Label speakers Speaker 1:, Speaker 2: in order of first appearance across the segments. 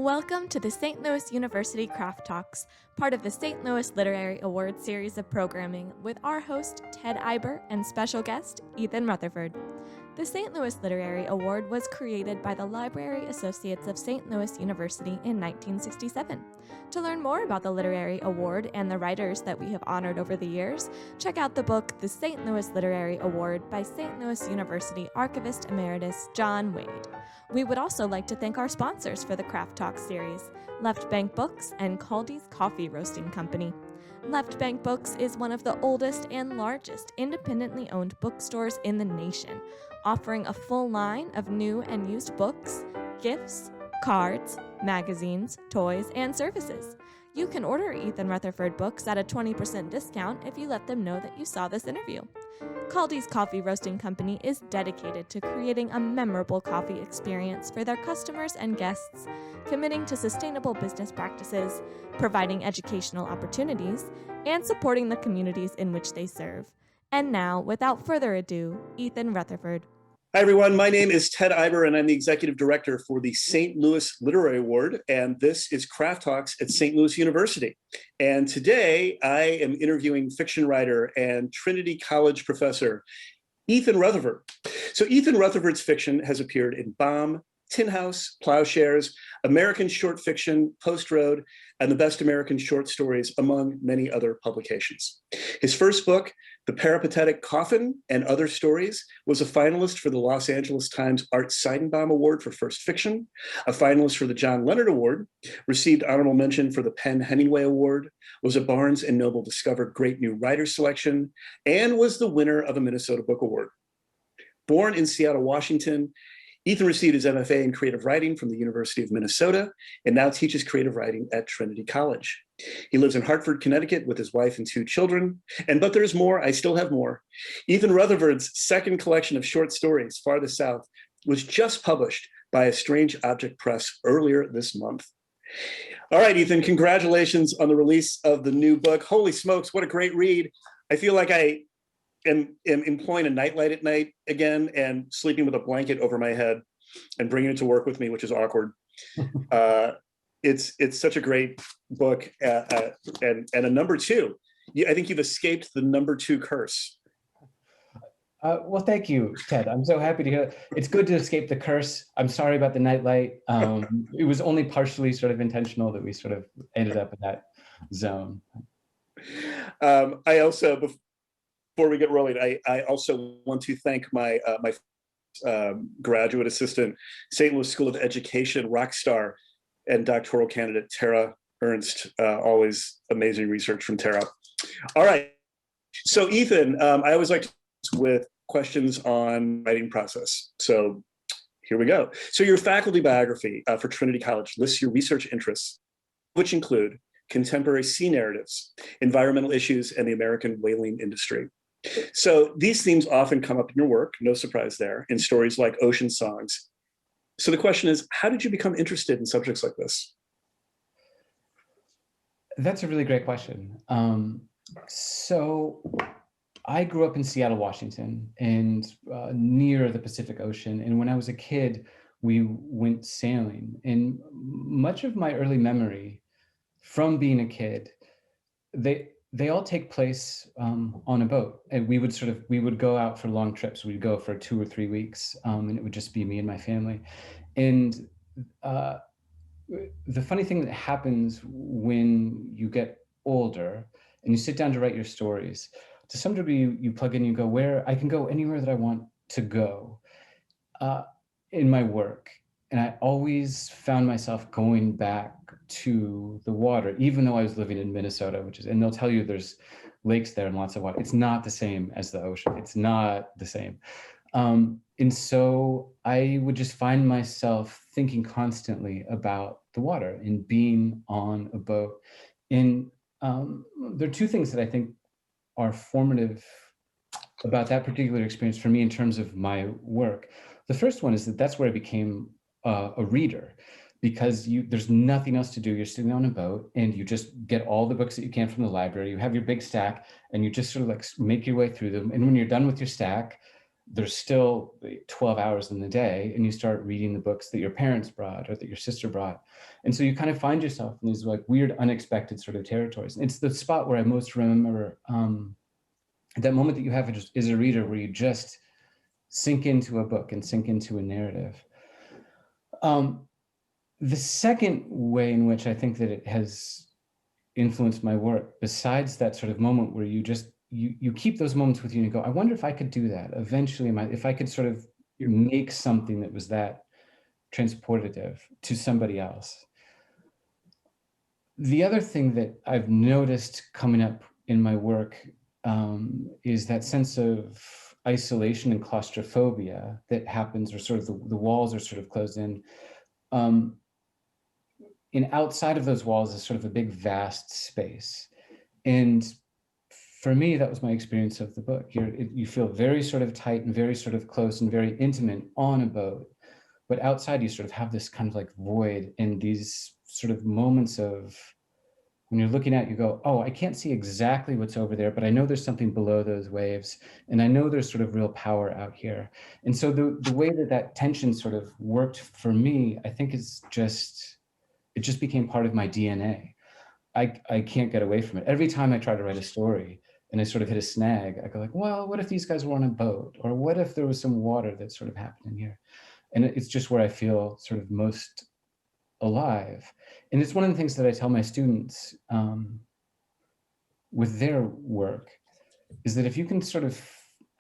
Speaker 1: Welcome to the St. Louis University Craft Talks, part of the St. Louis Literary Award series of programming with our host Ted Iber and special guest Ethan Rutherford. The St. Louis Literary Award was created by the Library Associates of St. Louis University in 1967. To learn more about the Literary Award and the writers that we have honored over the years, check out the book The St. Louis Literary Award by St. Louis University Archivist Emeritus John Wade. We would also like to thank our sponsors for the Craft Talk series, Left Bank Books and Caldy's Coffee Roasting Company. Left Bank Books is one of the oldest and largest independently owned bookstores in the nation, offering a full line of new and used books, gifts, cards, magazines, toys, and services. You can order Ethan Rutherford books at a 20% discount if you let them know that you saw this interview. Caldy's Coffee Roasting Company is dedicated to creating a memorable coffee experience for their customers and guests, committing to sustainable business practices, providing educational opportunities, and supporting the communities in which they serve. And now, without further ado, Ethan Rutherford.
Speaker 2: Hi, everyone. My name is Ted Iber, and I'm the Executive Director for the St. Louis Literary Award, and this is Craft Talks at St. Louis University. And today, I am interviewing fiction writer and Trinity College professor, Ethan Rutherford. So Ethan Rutherford's fiction has appeared in Baum, Tin House, Ploughshares, American Short Fiction, Post Road, and the Best American Short Stories, among many other publications. His first book, The Peripatetic Coffin and Other Stories, was a finalist for the Los Angeles Times Art Seidenbaum Award for First Fiction, a finalist for the John Leonard Award, received honorable mention for the Hemingway Award, was a Barnes & Noble Discovered Great New Writer Selection, and was the winner of a Minnesota Book Award. Born in Seattle, Washington, Ethan received his MFA in creative writing from the University of Minnesota and now teaches creative writing at Trinity College. He lives in Hartford, Connecticut with his wife and 2 children. But there's more, I still have more. Ethan Rutherford's second collection of short stories, Farthest South, was just published by A Strange Object Press earlier this month. All right, Ethan, congratulations on the release of the new book. Holy smokes, what a great read. I feel like I am employing a nightlight at night again and sleeping with a blanket over my head and bringing it to work with me, which is awkward. It's such a great book, and a number 2. I think you've escaped the number 2 curse.
Speaker 3: Well, thank you, Ted. I'm so happy to hear that. It's good to escape the curse. I'm sorry about the nightlight. It was only partially sort of intentional that we sort of ended up in that zone.
Speaker 2: I also, before we get rolling, I also want to thank my graduate assistant, St. Louis School of Education rock star and doctoral candidate Tara Ernst. Always amazing research from Tara. All right, so Ethan, I always like to start with questions on writing process. So here we go. So your faculty biography for Trinity College lists your research interests, which include contemporary sea narratives, environmental issues, and the American whaling industry. So these themes often come up in your work, no surprise there, in stories like Ocean Songs. So the question is, how did you become interested in subjects like this?
Speaker 3: That's a really great question. So I grew up in Seattle, Washington, and near the Pacific Ocean. And when I was a kid, we went sailing. And much of my early memory from being a kid, they all take place on a boat, and we would go out for long trips. We'd go for 2 or 3 weeks, and it would just be me and my family. And the funny thing that happens when you get older and you sit down to write your stories, to some degree you plug in, you go, where I can go anywhere that I want to go in my work. And I always found myself going back to the water, even though I was living in Minnesota, and they'll tell you there's lakes there and lots of water. It's not the same as the ocean. It's not the same. And so I would just find myself thinking constantly about the water and being on a boat. And there are 2 things that I think are formative about that particular experience for me in terms of my work. The first one is that's where I became a reader, because there's nothing else to do. You're sitting on a boat and you just get all the books that you can from the library. You have your big stack and you just sort of like make your way through them. And when you're done with your stack, there's still 12 hours in the day, and you start reading the books that your parents brought or that your sister brought. And so you kind of find yourself in these like weird, unexpected sort of territories. And it's the spot where I most remember that moment that you have as a reader where you just sink into a book and sink into a narrative. The second way in which I think that it has influenced my work, besides that sort of moment where you just, you keep those moments with you and you go, I wonder if I could do that eventually, if I could sort of make something that was that transportative to somebody else. The other thing that I've noticed coming up in my work is that sense of isolation and claustrophobia that happens, or sort of the walls are sort of closed in. And outside of those walls is sort of a big, vast space. And for me, that was my experience of the book. You feel very sort of tight and very sort of close and very intimate on a boat. But outside, you sort of have this kind of like void, and these sort of moments of, when you're looking at it, you go, oh, I can't see exactly what's over there, but I know there's something below those waves. And I know there's sort of real power out here. And so the way that tension sort of worked for me, I think is just, it just became part of my DNA. I can't get away from it. Every time I try to write a story and I sort of hit a snag, I go like, well, what if these guys were on a boat? Or what if there was some water that sort of happened in here? And it's just where I feel sort of most alive. And it's one of the things that I tell my students with their work, is that if you can sort of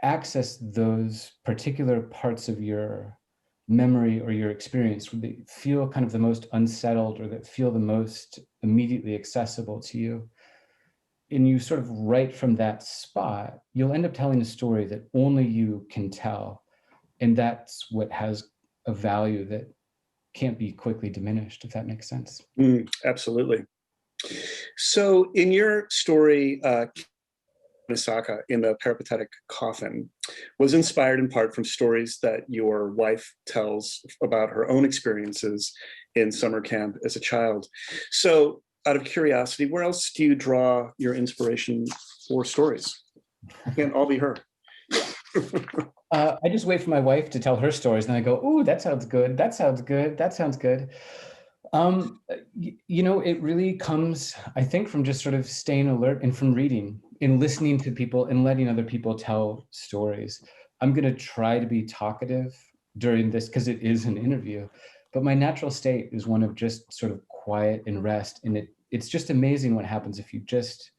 Speaker 3: access those particular parts of your memory or your experience where they feel kind of the most unsettled, or that feel the most immediately accessible to you, and you sort of write from that spot, you'll end up telling a story that only you can tell. And that's what has a value that can't be quickly diminished, if that makes sense.
Speaker 2: Absolutely. So in your story, Misaka in the Peripatetic Coffin was inspired in part from stories that your wife tells about her own experiences in summer camp as a child. So out of curiosity, where else do you draw your inspiration for stories? It can't all be her.
Speaker 3: I just wait for my wife to tell her stories, and I go, "Ooh, that sounds good. That sounds good. That sounds good." You know, it really comes, I think, from just sort of staying alert and from reading and listening to people and letting other people tell stories. I'm going to try to be talkative during this because it is an interview, but my natural state is one of just sort of quiet and rest. And it's just amazing what happens if you just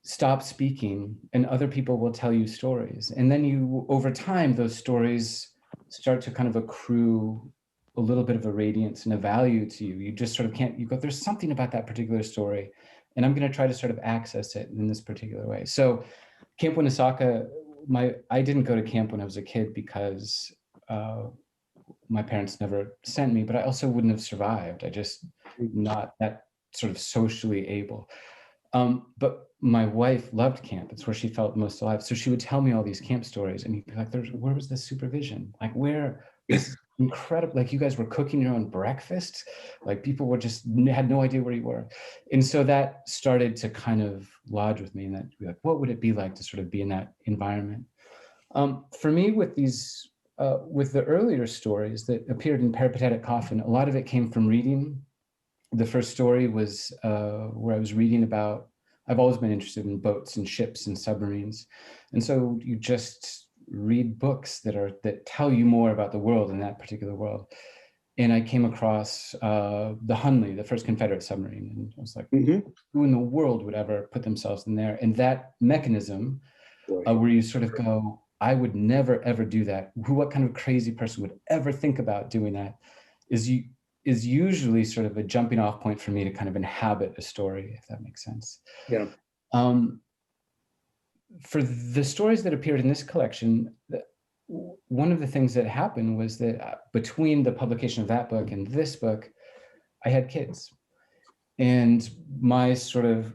Speaker 3: stop speaking and other people will tell you stories. And then you, over time, those stories start to kind of accrue a little bit of a radiance and a value to you. You just sort of can't, you go, there's something about that particular story, and I'm going to try to sort of access it in this particular way. So Camp Winnesaka, I didn't go to camp when I was a kid because my parents never sent me, but I also wouldn't have survived. I just not that sort of socially able. But my wife loved camp. It's where she felt most alive. So she would tell me all these camp stories, and you'd be like, where was the supervision? Like, where, this is incredible. Like, you guys were cooking your own breakfast. Like, people were just, had no idea where you were. And so that started to kind of lodge with me, and that be like, what would it be like to sort of be in that environment? For me, with these, with the earlier stories that appeared in Peripatetic Coffin, a lot of it came from reading. The first story was where I was reading about, I've always been interested in boats and ships and submarines. And so you just read books that tell you more about the world in that particular world. And I came across the Hunley, the first Confederate submarine. And I was like, who in the world would ever put themselves in there? And that mechanism where you sort of go, I would never, ever do that. What kind of crazy person would ever think about doing that? Is usually sort of a jumping off point for me to kind of inhabit a story, if that makes sense.
Speaker 2: Yeah.
Speaker 3: For the stories that appeared in this collection, one of the things that happened was that between the publication of that book and this book, I had kids. And my sort of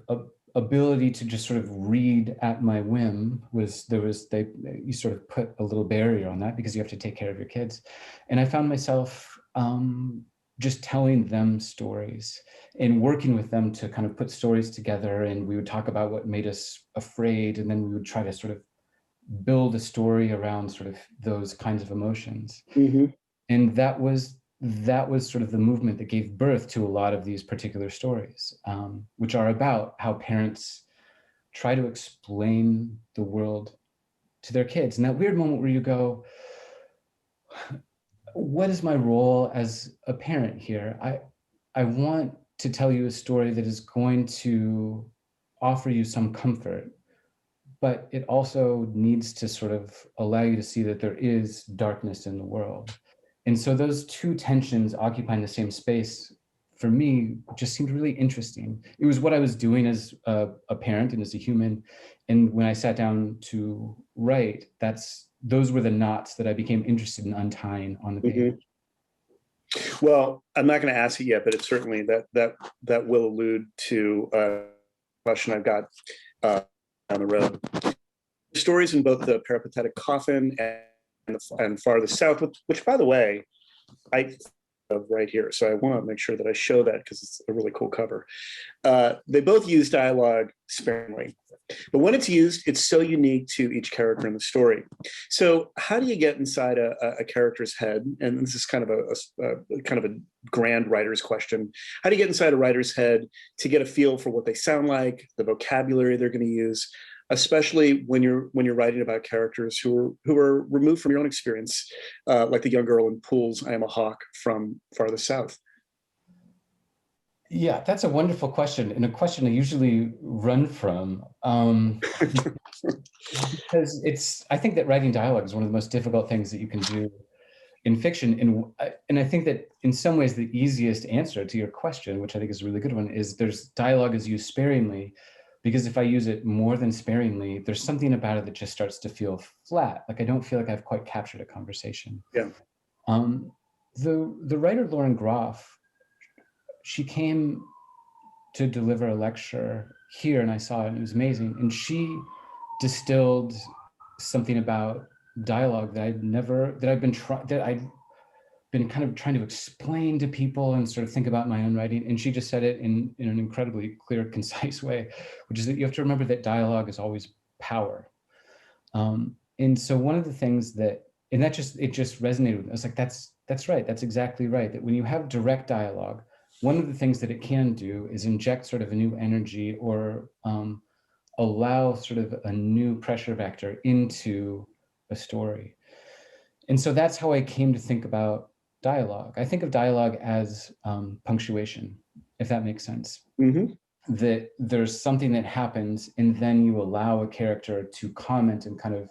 Speaker 3: ability to just sort of read at my whim you sort of put a little barrier on that because you have to take care of your kids. And I found myself just telling them stories and working with them to kind of put stories together. And we would talk about what made us afraid. And then we would try to sort of build a story around sort of those kinds of emotions.
Speaker 2: Mm-hmm.
Speaker 3: And that was sort of the movement that gave birth to a lot of these particular stories, which are about how parents try to explain the world to their kids. And that weird moment where you go, what is my role as a parent here? I want to tell you a story that is going to offer you some comfort, but it also needs to sort of allow you to see that there is darkness in the world. And so those two tensions occupying the same space, for me, just seemed really interesting. It was what I was doing as a parent and as a human. And when I sat down to write, those were the knots that I became interested in untying on the page.
Speaker 2: Mm-hmm. Well, I'm not going to ask it yet, but it's certainly that will allude to a question I've got down the road. Stories in both the Peripatetic Coffin and Farthest South, which by the way, I have right here. So I want to make sure that I show that because it's a really cool cover. They both use dialogue sparingly, but when it's used, it's so unique to each character in the story. So how do you get inside a character's head? And this is kind of a grand writer's question. How do you get inside a writer's head to get a feel for what they sound like, the vocabulary they're going to use, especially when you're writing about characters who are removed from your own experience, like the young girl in Pool's "I Am a Hawk" from Farthest South?
Speaker 3: Yeah, that's a wonderful question, and a question I usually run from, because I think that writing dialogue is one of the most difficult things that you can do in fiction, and I think that in some ways the easiest answer to your question, which I think is a really good one, is dialogue is used sparingly, because if I use it more than sparingly, there's something about it that just starts to feel flat. Like I don't feel like I've quite captured a conversation.
Speaker 2: Yeah.
Speaker 3: The writer Lauren Groff, she came to deliver a lecture here, and I saw it, and it was amazing. And she distilled something about dialogue that I've been kind of trying to explain to people and sort of think about my own writing. And she just said it in an incredibly clear, concise way, which is that you have to remember that dialogue is always power. And so one of the things it just resonated with me. I was like, that's right. That's exactly right. That when you have direct dialogue, one of the things that it can do is inject sort of a new energy or allow sort of a new pressure vector into a story. And so that's how I came to think about dialogue. I think of dialogue as punctuation, if that makes sense.
Speaker 2: Mm-hmm.
Speaker 3: That there's something that happens, and then you allow a character to comment and kind of,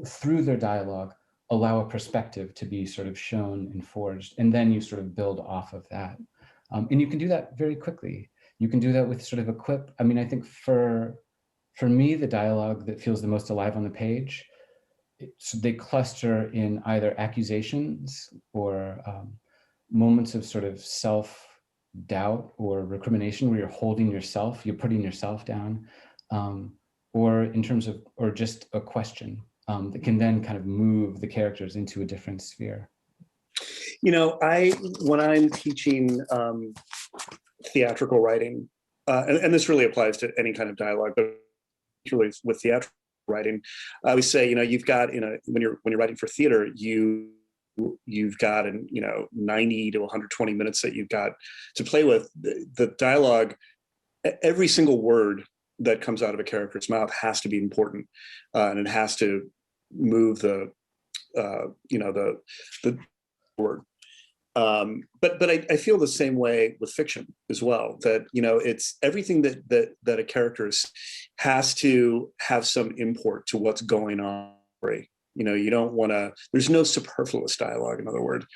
Speaker 3: through their dialogue, allow a perspective to be sort of shown and forged, and then you sort of build off of that. And you can do that very quickly. You can do that with sort of a quip. I mean, I think for me, the dialogue that feels the most alive on the page, they cluster in either accusations or moments of sort of self-doubt or recrimination, where you're putting yourself down, or in terms of, or just a question that can then kind of move the characters into a different sphere.
Speaker 2: You know, when I'm teaching theatrical writing, and this really applies to any kind of dialogue, but particularly with theatrical writing, I always say, you've got when you're writing for theater, you've got 90 to 120 minutes that you've got to play with. The dialogue, every single word that comes out of a character's mouth has to be important, and it has to move the word. But I feel the same way with fiction as well, that it's everything that a character has to have some import to what's going on. You don't want to, there's no superfluous dialogue, in other words,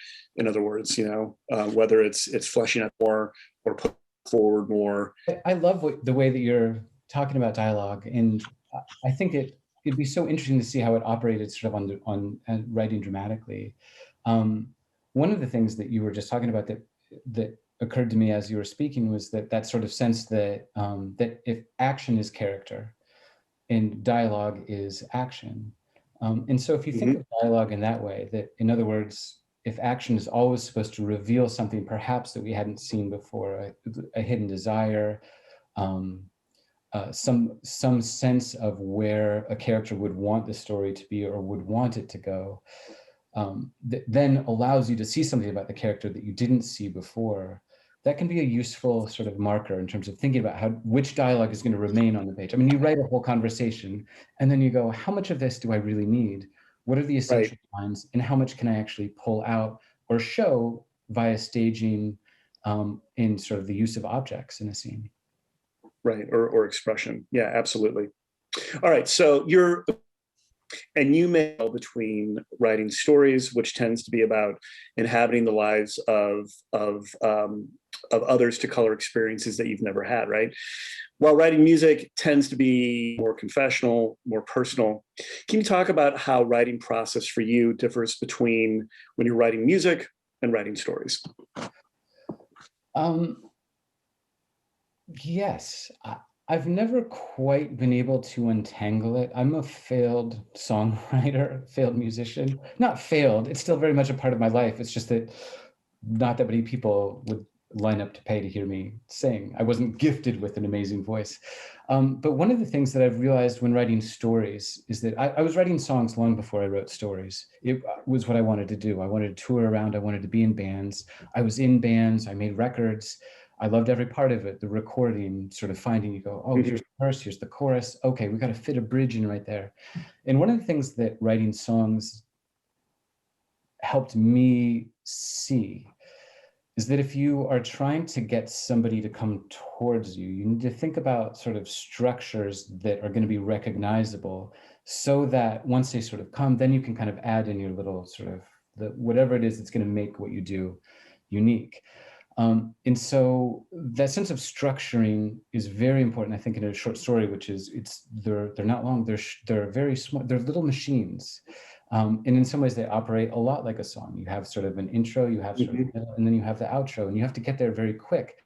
Speaker 2: whether it's fleshing out more or put forward more.
Speaker 3: I love the way that you're talking about dialogue, and I think it'd be so interesting to see how it operated sort of on writing dramatically. One of the things that you were just talking about that occurred to me as you were speaking was that sort of sense that that if action is character and dialogue is action. And so if you think of dialogue in that way, that in other words, if action is always supposed to reveal something perhaps that we hadn't seen before, a hidden desire, some sense of where a character would want the story to be or would want it to go, that then allows you to see something about the character that you didn't see before. That can be a useful sort of marker in terms of thinking about which dialogue is going to remain on the page. I mean, you write a whole conversation and then you go, how much of this do I really need? What are the essential lines, and how much can I actually pull out or show via staging in sort of the use of objects in a scene?
Speaker 2: Right, or expression. Yeah, absolutely. All right, so you may between writing stories, which tends to be about inhabiting the lives of others to color experiences that you've never had, right? While writing music tends to be more confessional, more personal. Can you talk about how writing process for you differs between when you're writing music and writing stories?
Speaker 3: Yes. I've never quite been able to untangle it. I'm a failed songwriter, failed musician. Not failed, it's still very much a part of my life. It's just that not that many people would line up to pay to hear me sing. I wasn't gifted with an amazing voice. But one of the things that I've realized when writing stories is that I was writing songs long before I wrote stories. It was what I wanted to do. I wanted to tour around. I wanted to be in bands. I was in bands. I made records. I loved every part of it, the recording, sort of finding, you go, oh, here's the verse, here's the chorus. Okay, we got to fit a bridge in right there. And one of the things that writing songs helped me see is that if you are trying to get somebody to come towards you, you need to think about sort of structures that are going to be recognizable so that once they sort of come, then you can kind of add in your little sort of whatever it is that's going to make what you do unique. And so that sense of structuring is very important, I think, in a short story, which is they're not long, they're very small, they're little machines. And in some ways they operate a lot like a song. You have sort of an intro, you have sort of a middle, and then you have the outro, and you have to get there very quick.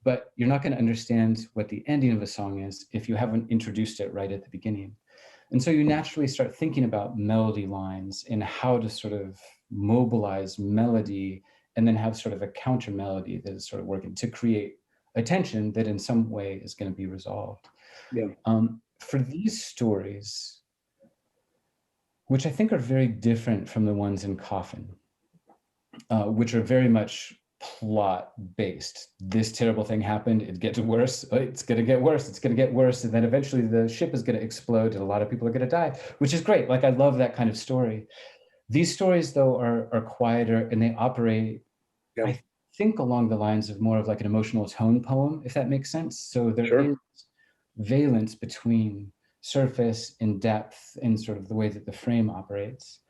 Speaker 3: But you're not going to understand what the ending of a song is if you haven't introduced it right at the beginning. And so you naturally start thinking about melody lines and how to sort of mobilize melody and then have sort of a counter melody that is sort of working to create a tension that in some way is going to be resolved.
Speaker 2: Yeah.
Speaker 3: For these stories, which I think are very different from the ones in Coffin, which are very much plot-based. This terrible thing happened, it gets worse, it's going to get worse, it's going to get worse, and then eventually the ship is going to explode and a lot of people are going to die, which is great. Like, I love that kind of story. These stories, though, are quieter, and they operate, I think, along the lines of more of like an emotional tone poem, if that makes sense. So there is valence between surface and depth in sort of the way that the frame operates.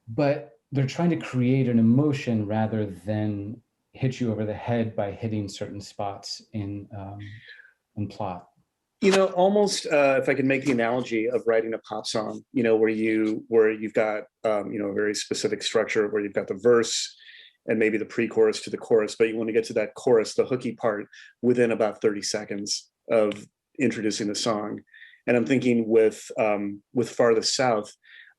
Speaker 3: But they're trying to create an emotion rather than hit you over the head by hitting certain spots in plot.
Speaker 2: You know, almost if I can make the analogy of writing a pop song, you know, where you've got you know, a very specific structure where you've got the verse and maybe the pre-chorus to the chorus, but you want to get to that chorus, the hooky part, within about 30 seconds of introducing the song. And I'm thinking with Farthest South,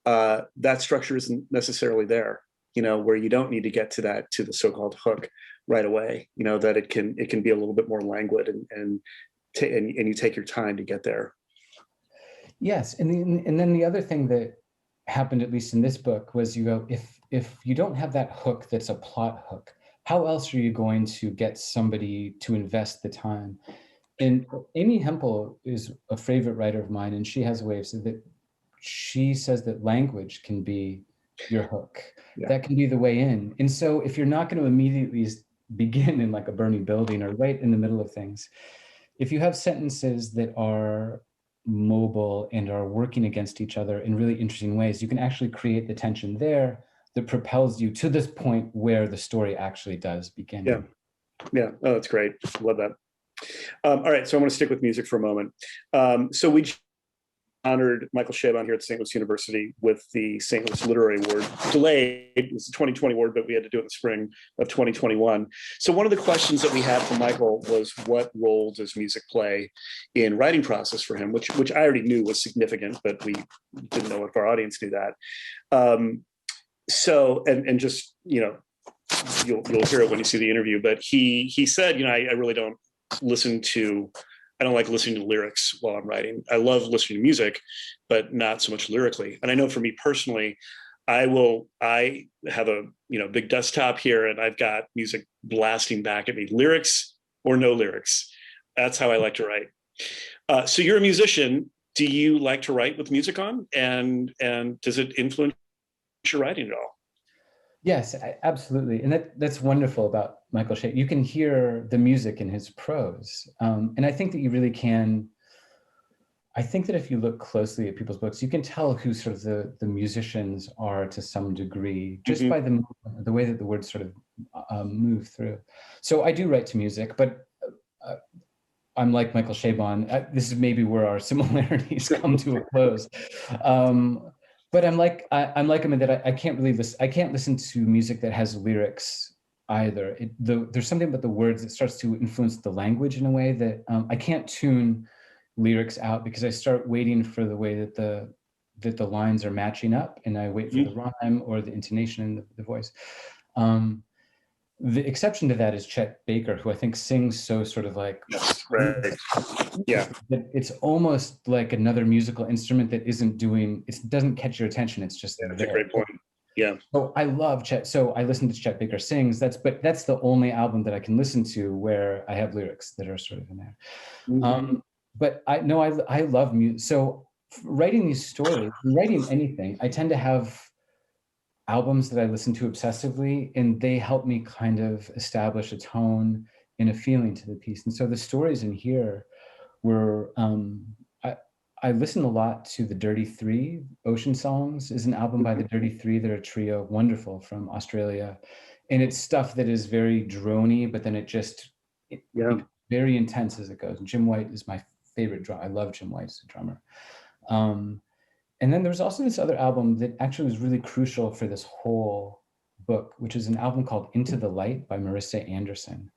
Speaker 2: that structure isn't necessarily there, you know, where you don't need to get to the so-called hook right away, you know, that it can be a little bit more languid and you take your time to get there.
Speaker 3: Yes, and then the other thing that happened, at least in this book, was you go, if you don't have that hook that's a plot hook, how else are you going to get somebody to invest the time? And Amy Hempel is a favorite writer of mine, and she has a way of saying that she says that language can be your hook. Yeah. That can be the way in. And so if you're not going to immediately begin in like a burning building or right in the middle of things, if you have sentences that are mobile and are working against each other in really interesting ways, you can actually create the tension there that propels you to this point where the story actually does begin.
Speaker 2: Yeah. Yeah. Oh, that's great. Love that. All right. So I want to stick with music for a moment. So we honored Michael Seidenbaum here at St. Louis University with the St. Louis Literary Award. Delayed, it was a 2020 award, but we had to do it in the spring of 2021. So one of the questions that we had from Michael was, what role does music play in writing process for him, which I already knew was significant, but we didn't know if our audience knew that. So, and just, you know, you'll hear it when you see the interview, but he said, you know, I really don't listen to I don't like listening to lyrics while I'm writing. I love listening to music, but not so much lyrically. And I know for me personally, I have a big desktop here, and I've got music blasting back at me, lyrics or no lyrics. That's how I like to write. So you're a musician. Do you like to write with music on? And does it influence your writing at all?
Speaker 3: Yes, absolutely. And that's wonderful about Michael Shea. You can hear the music in his prose. And I think that you really can. I think that if you look closely at people's books, you can tell who sort of the musicians are to some degree, just by the way that the words sort of move through. So I do write to music, but I'm like Michael Chabon. This is maybe where our similarities come to a close. But I'm like him in that I can't really listen. I can't listen to music that has lyrics either. There's something about the words that starts to influence the language in a way that I can't tune lyrics out, because I start waiting for the way that the lines are matching up, and I wait for the rhyme or the intonation in the voice. The exception to that is Chet Baker, who I think sings so sort of like,
Speaker 2: right. Yeah,
Speaker 3: it's almost like another musical instrument that it doesn't catch your attention. It's just
Speaker 2: that's a great point. Yeah.
Speaker 3: So I love Chet. So I listen to Chet Baker sings. But that's the only album that I can listen to where I have lyrics that are sort of in there. But I love music. So writing these stories, writing anything, I tend to have albums that I listen to obsessively, and they help me kind of establish a tone and a feeling to the piece. And so the stories in here were, I listen a lot to the Dirty Three. Ocean Songs is an album by the Dirty Three. They're a trio, wonderful, from Australia. And it's stuff that is very droney, but then it's very intense as it goes. And Jim White is my favorite drummer. I love Jim White as a drummer. And then there was also this other album that actually was really crucial for this whole book, which is an album called Into the Light by Marissa Anderson.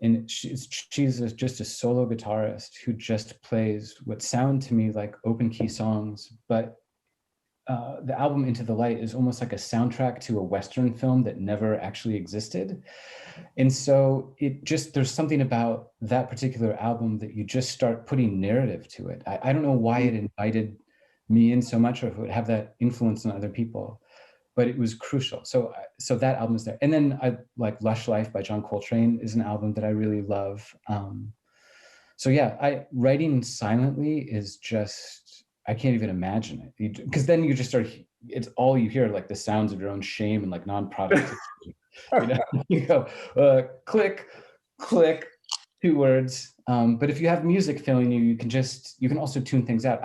Speaker 3: And she's just a solo guitarist who just plays what sound to me like open key songs. But the album Into the Light is almost like a soundtrack to a Western film that never actually existed. And so there's something about that particular album that you just start putting narrative to it. I don't know why it invited me in so much, or if it would have that influence on other people, but it was crucial. So that album is there. And then I like Lush Life by John Coltrane is an album that I really love. So yeah, writing silently is just, I can't even imagine it, because then you just it's all you hear, like the sounds of your own shame and like non-productivity. You go click, click, 2 words. But if you have music filling you, you can also tune things out.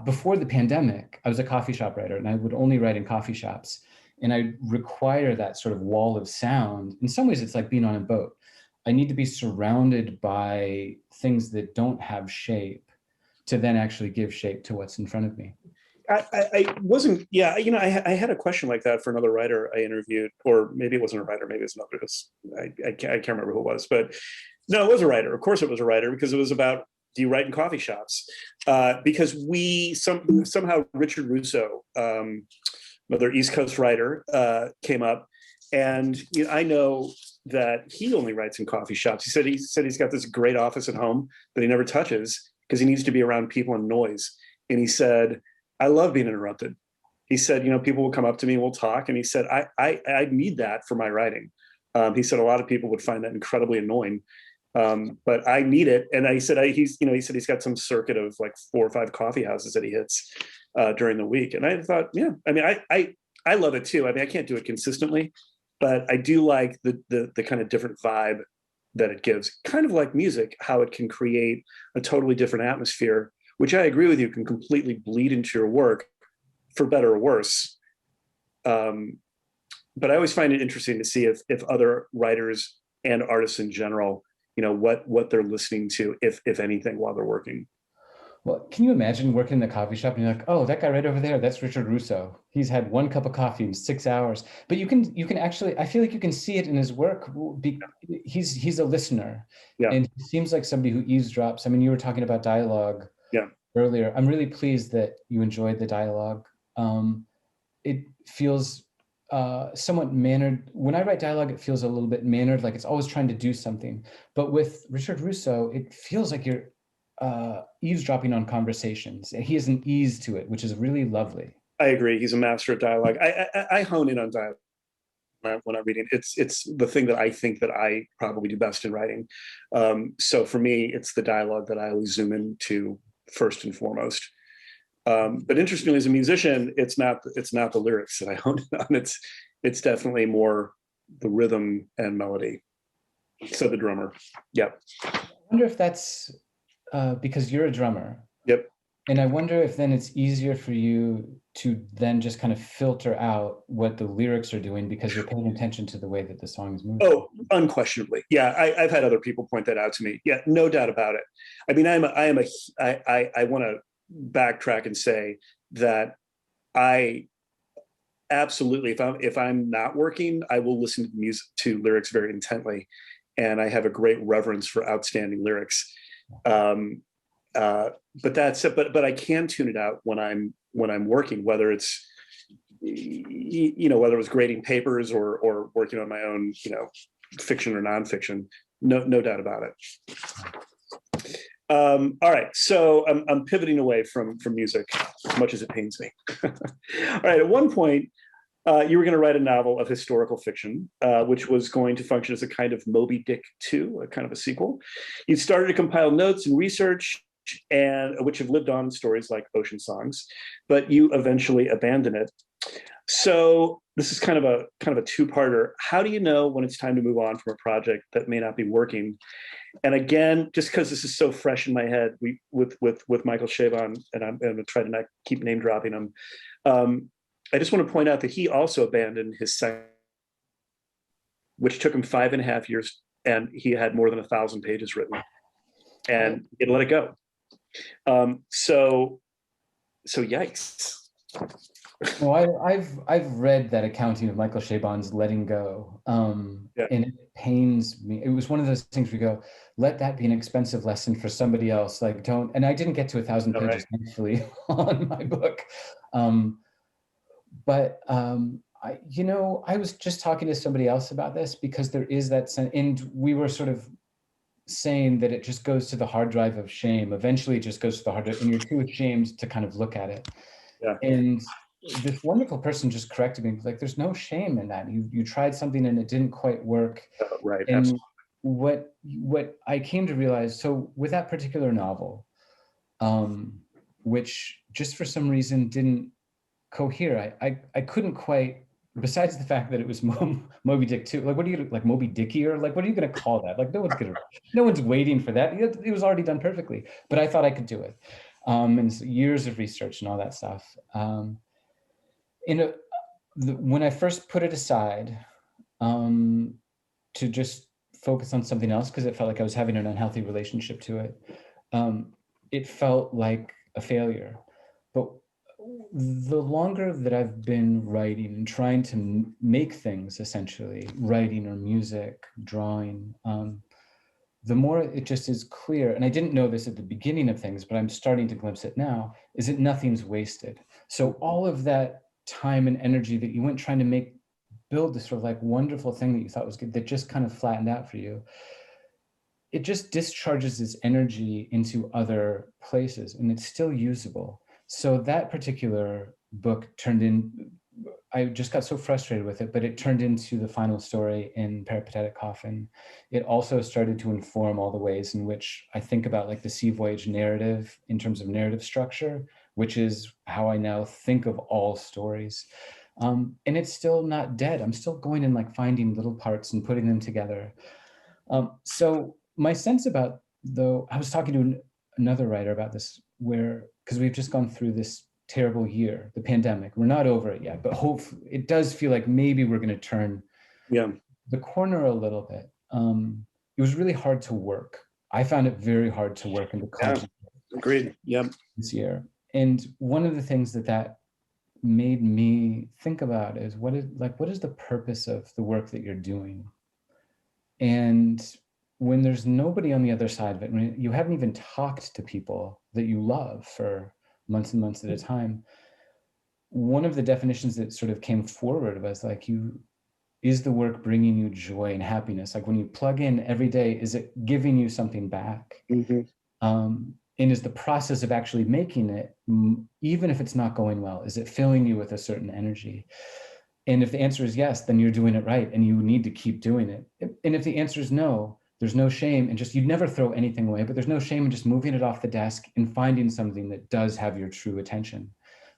Speaker 3: Before the pandemic, I was a coffee shop writer, and I would only write in coffee shops. And I require that sort of wall of sound. In some ways, it's like being on a boat. I need to be surrounded by things that don't have shape to then actually give shape to what's in front of me.
Speaker 2: I wasn't, yeah, I had a question like that for another writer I interviewed, or maybe it wasn't a writer, maybe it's another, I can't remember who it was, but no, it was a writer. Of course it was a writer, because it was about, do you write in coffee shops? Because somehow Richard Russo, another East Coast writer, came up, and I know that he only writes in coffee shops. He said he's got this great office at home that he never touches because he needs to be around people and noise. And he said, I love being interrupted. He said, people will come up to me and we'll talk. And he said, I need that for my writing. He said a lot of people would find that incredibly annoying, but I need it. And he said he's got some circuit of like 4 or 5 coffee houses that he hits during the week. And I thought, yeah, I mean, I love it too. I mean, I can't do it consistently, but I do like the kind of different vibe that it gives. Kind of like music, how it can create a totally different atmosphere, which I agree with you can completely bleed into your work, for better or worse. But I always find it interesting to see if other writers and artists in general, what they're listening to, if anything, while they're working.
Speaker 3: Well, can you imagine working in the coffee shop and you're like, oh, that guy right over there, that's Richard Russo. He's had 1 cup of coffee in 6 hours. But you can actually, I feel like you can see it in his work. He's a listener. Yeah. And he seems like somebody who eavesdrops. I mean, you were talking about dialogue earlier. I'm really pleased that you enjoyed the dialogue. It feels somewhat mannered. When I write dialogue, it feels a little bit mannered, like it's always trying to do something. But with Richard Russo, it feels like you're eavesdropping on conversations. He has an ease to it, which is really lovely.
Speaker 2: I agree. He's a master at dialogue. I hone in on dialogue when I'm reading. It's the thing that I think that I probably do best in writing. So for me, it's the dialogue that I always zoom into first and foremost. But interestingly, as a musician, it's not the lyrics that I hone in on. It's definitely more the rhythm and melody. So the drummer. Yep.
Speaker 3: I wonder if that's because you're a drummer.
Speaker 2: Yep.
Speaker 3: And I wonder if then it's easier for you to then just kind of filter out what the lyrics are doing because you're paying attention to the way that the song is moving.
Speaker 2: Oh, unquestionably. Yeah, I've had other people point that out to me. Yeah, no doubt about it. I mean, I want to backtrack and say that I absolutely, if I'm not working, I will listen to music, to lyrics very intently, and I have a great reverence for outstanding lyrics. But that's it. But I can tune it out when I'm working, whether it's whether it was grading papers or working on my own fiction or nonfiction. No doubt about it. All right, so I'm pivoting away from music, as much as it pains me. All right, at one point, you were going to write a novel of historical fiction, which was going to function as a kind of Moby Dick 2, a kind of a sequel. You started to compile notes and research, and which have lived on in stories like Ocean Songs, but you eventually abandoned it. So this is kind of a two-parter. How do you know when it's time to move on from a project that may not be working? And again, just because this is so fresh in my head, with Michael Chabon, and I'm going to try to not keep name dropping him. I just want to point out that he also abandoned his second, which took him 5.5 years, and he had more than 1,000 pages written, and he had to let it go. So yikes.
Speaker 3: Well, I've read that accounting of Michael Chabon's letting go, and it pains me. It was one of those things where you go, let that be an expensive lesson for somebody else. Like, don't. And I didn't get to 1,000 pages, thankfully, on my book. But I was just talking to somebody else about this because there is that sense, and we were sort of saying that it just goes to the hard drive of shame. Eventually, it just goes to the hard drive, and you're too ashamed to kind of look at it.
Speaker 2: Yeah.
Speaker 3: And this wonderful person just corrected me, like, there's no shame in that. You tried something and it didn't quite work.
Speaker 2: Right.
Speaker 3: And
Speaker 2: absolutely.
Speaker 3: What I came to realize, so with that particular novel, which just for some reason didn't cohere, I couldn't quite, besides the fact that it was Moby Dick 2, like, what are you, like, Moby Dicky, or like, what are you going to call that? Like, no one's waiting for that. It was already done perfectly, but I thought I could do it. And so years of research and all that stuff. When I first put it aside to just focus on something else, because it felt like I was having an unhealthy relationship to it, it felt like a failure. But the longer that I've been writing and trying to make things, essentially, writing or music, drawing, the more it just is clear, and I didn't know this at the beginning of things, but I'm starting to glimpse it now, is that nothing's wasted. So all of that time and energy that you went trying to build this sort of like wonderful thing that you thought was good, that just kind of flattened out for you, it just discharges its energy into other places, and it's still usable. So that particular book I just got so frustrated with it, but it turned into the final story in Peripatetic Coffin. It also started to inform all the ways in which I think about, like, the sea voyage narrative in terms of narrative structure, which is how I now think of all stories. And it's still not dead. I'm still going and, like, finding little parts and putting them together. So my sense about, though, I was talking to another writer about this, because we've just gone through this terrible year, the pandemic. We're not over it yet, but hopefully it does feel like maybe we're going to turn the corner a little bit. It was really hard to work. I found it very hard to work and to concentrate.
Speaker 2: Agreed. Yep.
Speaker 3: This year. And one of the things that made me think about is what is the purpose of the work that you're doing? And when there's nobody on the other side of it, when you haven't even talked to people that you love for months and months at a time, one of the definitions that sort of came forward was like, is the work bringing you joy and happiness? Like when you plug in every day, is it giving you something back?
Speaker 2: Mm-hmm.
Speaker 3: And is the process of actually making it, even if it's not going well, is it filling you with a certain energy? And if the answer is yes, then you're doing it right and you need to keep doing it. And if the answer is no, there's no shame in just, you'd never throw anything away, but there's no shame in just moving it off the desk and finding something that does have your true attention.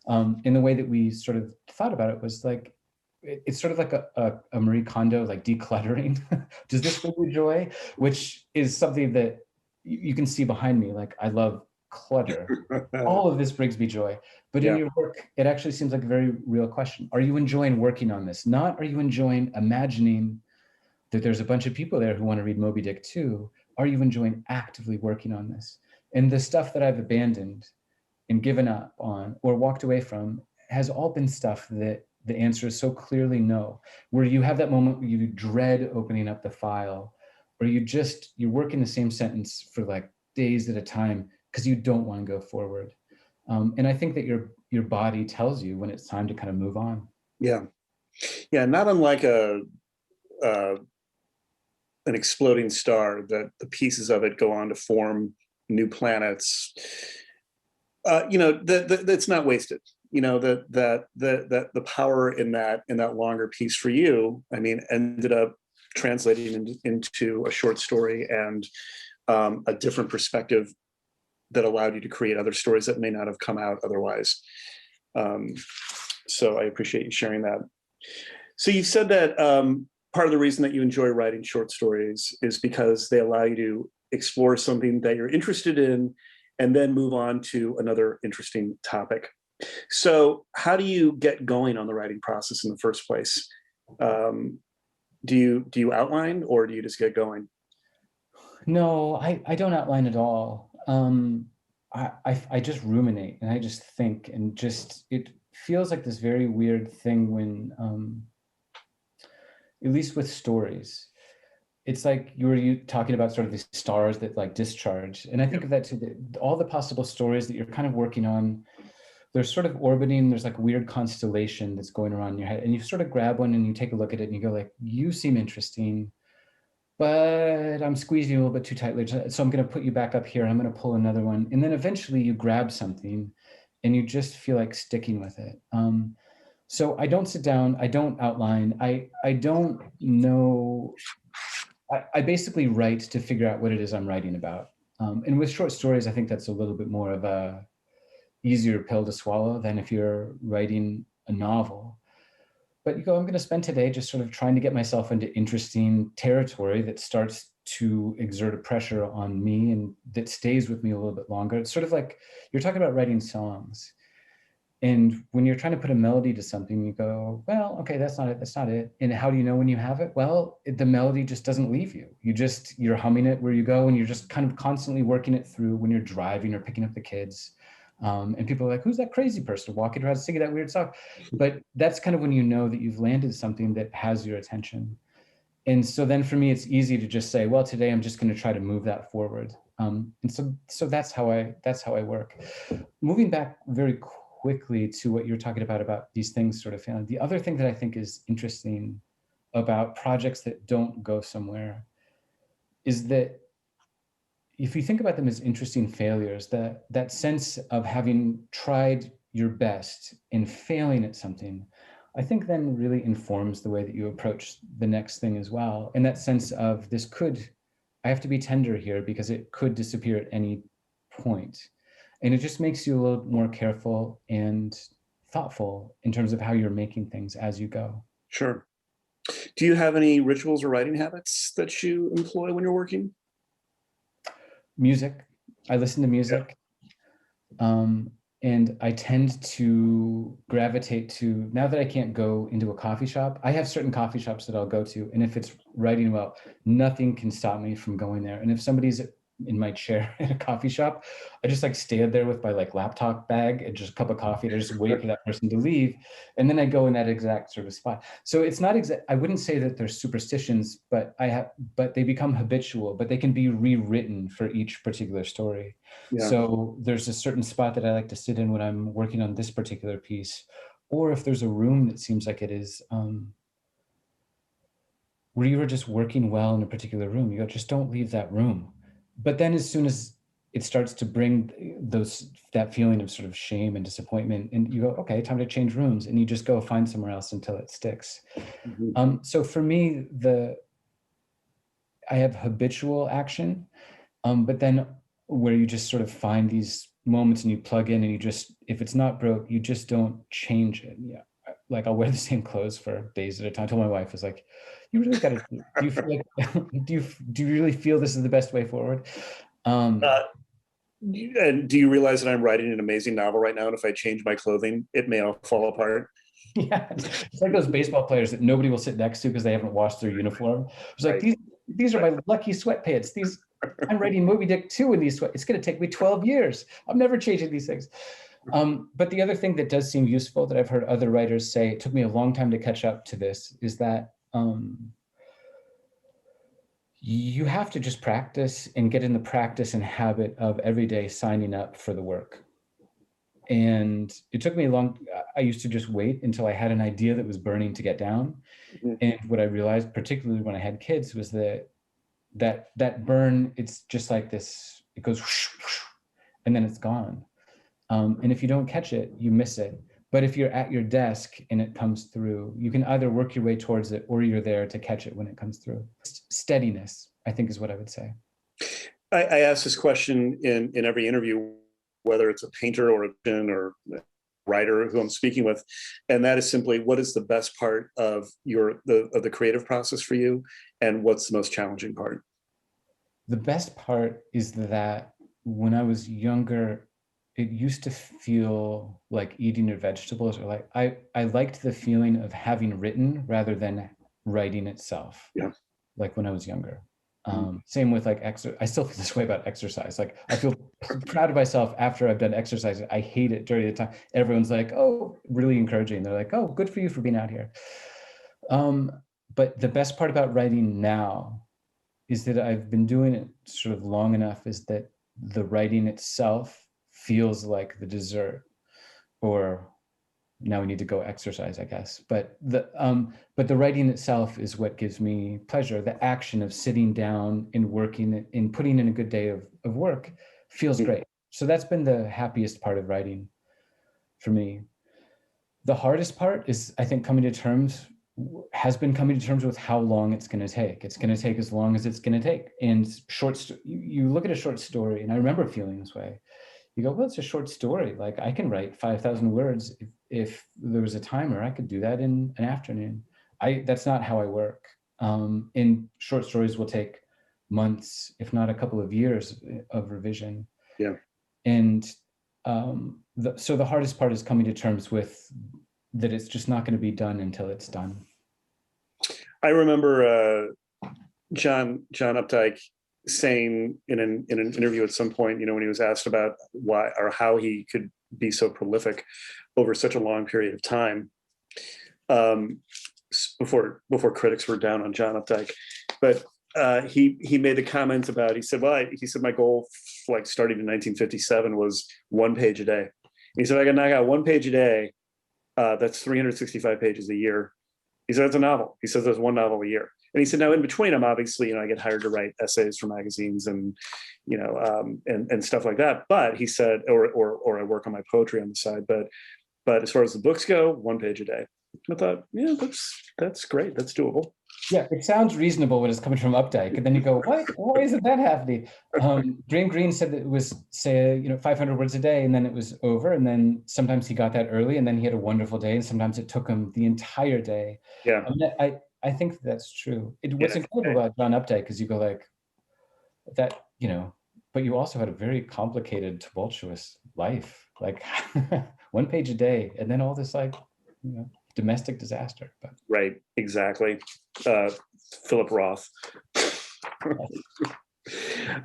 Speaker 3: In the way that we sort of thought about it was like, it's sort of like a Marie Kondo, like decluttering. Does this bring you joy? Which is something that you can see behind me. Like, I love clutter. All of this brings me joy. But in your work, it actually seems like a very real question. Are you enjoying working on this? Not are you enjoying imagining that there's a bunch of people there who want to read Moby Dick too? Are you enjoying actively working on this? And the stuff that I've abandoned and given up on or walked away from has all been stuff that the answer is so clearly no, where you have that moment where you dread opening up the file, or you're working the same sentence for like days at a time because you don't want to go forward. And I think that your body tells you when it's time to kind of move on.
Speaker 2: Yeah. Not unlike an exploding star, that the pieces of it go on to form new planets. That's not wasted. That the power in that longer piece for you, I mean, ended up translating into a short story and a different perspective that allowed you to create other stories that may not have come out otherwise. So I appreciate you sharing that. So you said that part of the reason that you enjoy writing short stories is because they allow you to explore something that you're interested in and then move on to another interesting topic. So how do you get going on the writing process in the first place? Do you outline, or do you just get going?
Speaker 3: No, I don't outline at all. I just ruminate and I just think, and just, it feels like this very weird thing when, at least with stories, it's like you were talking about sort of these stars that like discharge. And I think of that too, all the possible stories that you're kind of working on, they're sort of orbiting, there's like a weird constellation that's going around in your head, and you sort of grab one and you take a look at it and you go like, you seem interesting, but I'm squeezing you a little bit too tightly. So I'm going to put you back up here and I'm going to pull another one. And then eventually you grab something and you just feel like sticking with it. So I don't sit down, I don't outline, I don't know. I basically write to figure out what it is I'm writing about. And with short stories, I think that's a little bit more of a easier pill to swallow than if you're writing a novel. But you go, I'm going to spend today just sort of trying to get myself into interesting territory that starts to exert a pressure on me and that stays with me a little bit longer. It's sort of like you're talking about writing songs. And when you're trying to put a melody to something, you go, well, okay, that's not it. And how do you know when you have it? Well, the melody just doesn't leave you. You're humming it where you go, and you're just kind of constantly working it through when you're driving or picking up the kids. And people are like, who's that crazy person walking around singing that weird song? But that's kind of when you know that you've landed something that has your attention. And so then for me, it's easy to just say, well, today I'm just going to try to move that forward. And so that's how I work. Moving back very quickly to what you're talking about these things sort of failing. The other thing that I think is interesting about projects that don't go somewhere is that if you think about them as interesting failures, that sense of having tried your best and failing at something, I think then really informs the way that you approach the next thing as well. And that sense of I have to be tender here because it could disappear at any point. And it just makes you a little more careful and thoughtful in terms of how you're making things as you go.
Speaker 2: Sure. Do you have any rituals or writing habits that you employ when you're working?
Speaker 3: Music. I listen to music. Yeah. And I tend to gravitate to, now that I can't go into a coffee shop, I have certain coffee shops that I'll go to. And if it's writing well, nothing can stop me from going there. And if somebody's in my chair at a coffee shop, I just like stand there with my like laptop bag and just a cup of coffee and I just wait for that person to leave. And then I go in that exact sort of spot. So it's not I wouldn't say that they're superstitions, but they become habitual, but they can be rewritten for each particular story. Yeah. So there's a certain spot that I like to sit in when I'm working on this particular piece, or if there's a room that seems like it is, where you are just working well in a particular room, you go, just don't leave that room. But then as soon as it starts to bring that feeling of sort of shame and disappointment, and you go, okay, time to change rooms, and you just go find somewhere else until it sticks.
Speaker 2: Mm-hmm.
Speaker 3: So for me, I have habitual action, but then where you just sort of find these moments and you plug in and you just, if it's not broke, you just don't change it. Yeah. Like I'll wear the same clothes for days at a time. I told my wife, I was like, you really got to, do you feel like, do you really feel this is the best way forward?
Speaker 2: And do you realize that I'm writing an amazing novel right now? And if I change my clothing, it may all fall apart.
Speaker 3: Yeah, it's like those baseball players that nobody will sit next to because they haven't washed their uniform. It's like,
Speaker 2: Right.
Speaker 3: these are my lucky sweatpants. I'm writing Moby Dick 2 in these sweat. It's going to take me 12 years. I'm never changing these things. But the other thing that does seem useful that I've heard other writers say, it took me a long time to catch up to this, is that you have to just practice and get in the practice and habit of every day signing up for the work. And it took me I used to just wait until I had an idea that was burning to get down.
Speaker 2: Mm-hmm.
Speaker 3: And what I realized, particularly when I had kids, was that burn, it's just like this, it goes whoosh, whoosh, and then it's gone. And if you don't catch it, you miss it. But if you're at your desk and it comes through, you can either work your way towards it or you're there to catch it when it comes through. Steadiness, I think, is what I would say.
Speaker 2: I ask this question in every interview, whether it's a painter or a writer who I'm speaking with, and that is simply, what is the best part of the creative process for you, and what's the most challenging part?
Speaker 3: The best part is that when I was younger, it used to feel like eating your vegetables, or like I liked the feeling of having written rather than writing itself.
Speaker 2: Yeah.
Speaker 3: Like when I was younger. Same with like I still feel this way about exercise. Like I feel proud of myself after I've done exercise. I hate it during the time. Everyone's like, oh, really encouraging. They're like, oh, good for you for being out here. But the best part about writing now is that I've been doing it sort of long enough, is that the writing itself feels like the dessert, or now we need to go exercise, I guess. But the writing itself is what gives me pleasure. The action of sitting down and working and putting in a good day of work feels great. So that's been the happiest part of writing for me. The hardest part is, I think, coming to terms with how long it's going to take. It's going to take as long as it's going to take. And you look at a short story, and I remember feeling this way. You go, well, it's a short story. Like I can write 5,000 words. If there was a timer, I could do that in an afternoon. That's not how I work. And short stories will take months, if not a couple of years of revision.
Speaker 2: Yeah.
Speaker 3: And so the hardest part is coming to terms with that it's just not going to be done until it's done.
Speaker 2: I remember John Updike saying in an interview at some point, when he was asked about why or how he could be so prolific over such a long period of time, before critics were down on John Updike, but he made the comment about, he said my goal, like starting in 1957, was 1 page a day. He said, I can knock out 1 page a day. That's 365 pages a year. He said, that's a novel. He says, there's 1 novel a year. And he said, now in between, I'm obviously, I get hired to write essays for magazines and, and stuff like that. But he said, or I work on my poetry on the side. But as far as the books go, 1 page a day. I thought, yeah, that's great. That's doable.
Speaker 3: Yeah, it sounds reasonable when it's coming from Updike, and then you go, what? Why isn't that happening? Green said that it was, say, 500 words a day, and then it was over. And then sometimes he got that early, and then he had a wonderful day, and sometimes it took him the entire day.
Speaker 2: Yeah,
Speaker 3: I think that's true. What's incredible about John Updike is you go like that, but you also had a very complicated, tumultuous life, like 1 page a day, and then all this domestic disaster. But
Speaker 2: right, exactly. Philip Roth.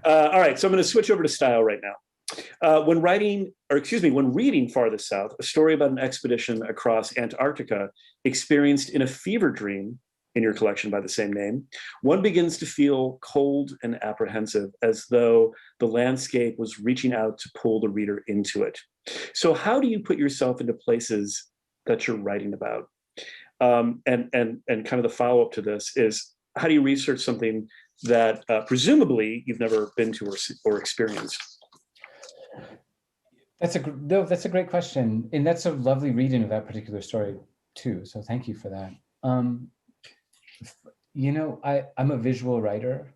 Speaker 2: All right, so I'm going to switch over to style right now. When reading Farthest South, a story about an expedition across Antarctica experienced in a fever dream in your collection by the same name, one begins to feel cold and apprehensive, as though the landscape was reaching out to pull the reader into it. So how do you put yourself into places that you're writing about? And kind of the follow-up to this is, how do you research something that presumably you've never been to or experienced?
Speaker 3: That's a great question, and that's a lovely reading of that particular story too. So thank you for that. I'm a visual writer,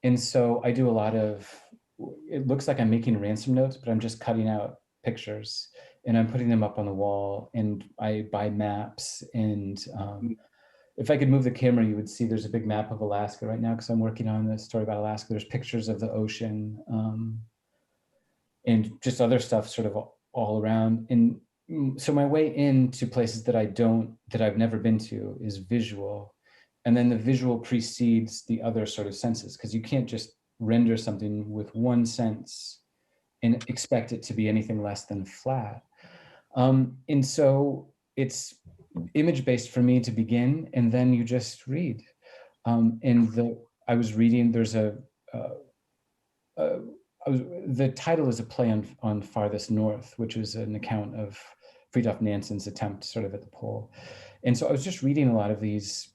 Speaker 3: and so I do a lot of. It looks like I'm making ransom notes, but I'm just cutting out pictures and I'm putting them up on the wall. And I buy maps. And if I could move the camera, you would see there's a big map of Alaska right now because I'm working on this story about Alaska. There's pictures of the ocean. And just other stuff sort of all around. And so my way into places that I've never been to is visual. And then the visual precedes the other sort of senses, because you can't just render something with one sense and expect it to be anything less than flat. And so it's image-based for me to begin, and then you just read. I was reading, the title is a play on Farthest North, which was an account of Fridtjof Nansen's attempt sort of at the pole. And so I was just reading a lot of these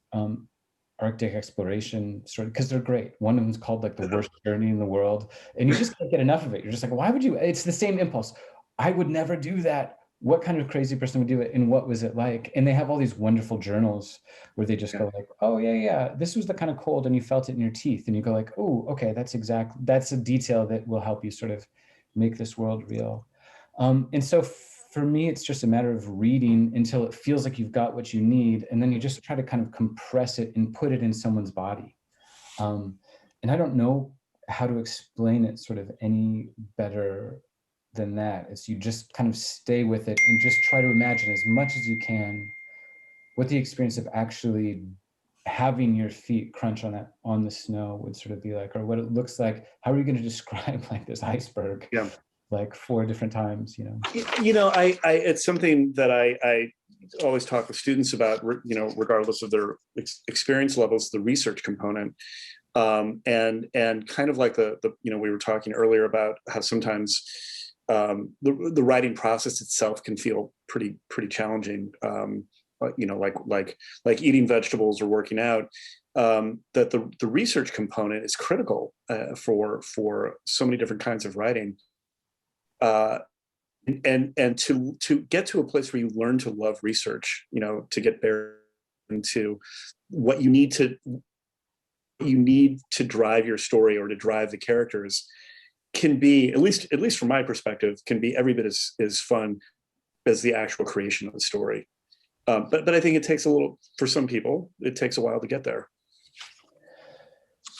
Speaker 3: Arctic exploration stories because they're great. One of them is called like The Worst Journey in the World. And you just can't get enough of it. You're just like, why would you? It's the same impulse. I would never do that. What kind of crazy person would do it? And what was it like? And they have all these wonderful journals where they just go like, oh yeah, this was the kind of cold and you felt it in your teeth. And you go like, oh, okay, that's a detail that will help you sort of make this world real. And so for me, it's just a matter of reading until it feels like you've got what you need. And then you just try to kind of compress it and put it in someone's body. And I don't know how to explain it sort of any better than that. It's you just kind of stay with it and just try to imagine as much as you can what the experience of actually having your feet crunch on the snow would sort of be like, or what it looks like. How are you going to describe like this iceberg?
Speaker 2: Yeah.
Speaker 3: Like 4 different times,
Speaker 2: it's something that I always talk with students about, regardless of their experience levels, the research component, and kind of like the we were talking earlier about how sometimes the writing process itself can feel pretty challenging, like eating vegetables or working out, that the research component is critical for so many different kinds of writing. And to get to a place where you learn to love research, to get there into what you need to drive your story or to drive the characters, can be, at least from my perspective, can be every bit as fun as the actual creation of the story. But I think it takes for some people, it takes a while to get there.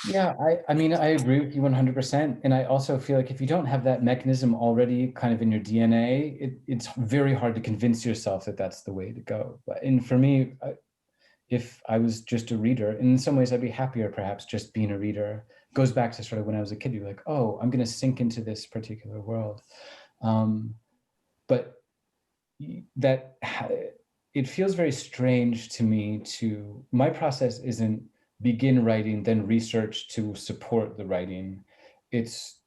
Speaker 3: Yeah, I mean, I agree with you 100%. And I also feel like if you don't have that mechanism already kind of in your DNA, it's very hard to convince yourself that that's the way to go. And for me, if I was just a reader, in some ways I'd be happier perhaps just being a reader. It goes back to sort of when I was a kid, you're like, oh, I'm going to sink into this particular world. But that it feels very strange to me my process isn't begin writing, then research to support the writing. It's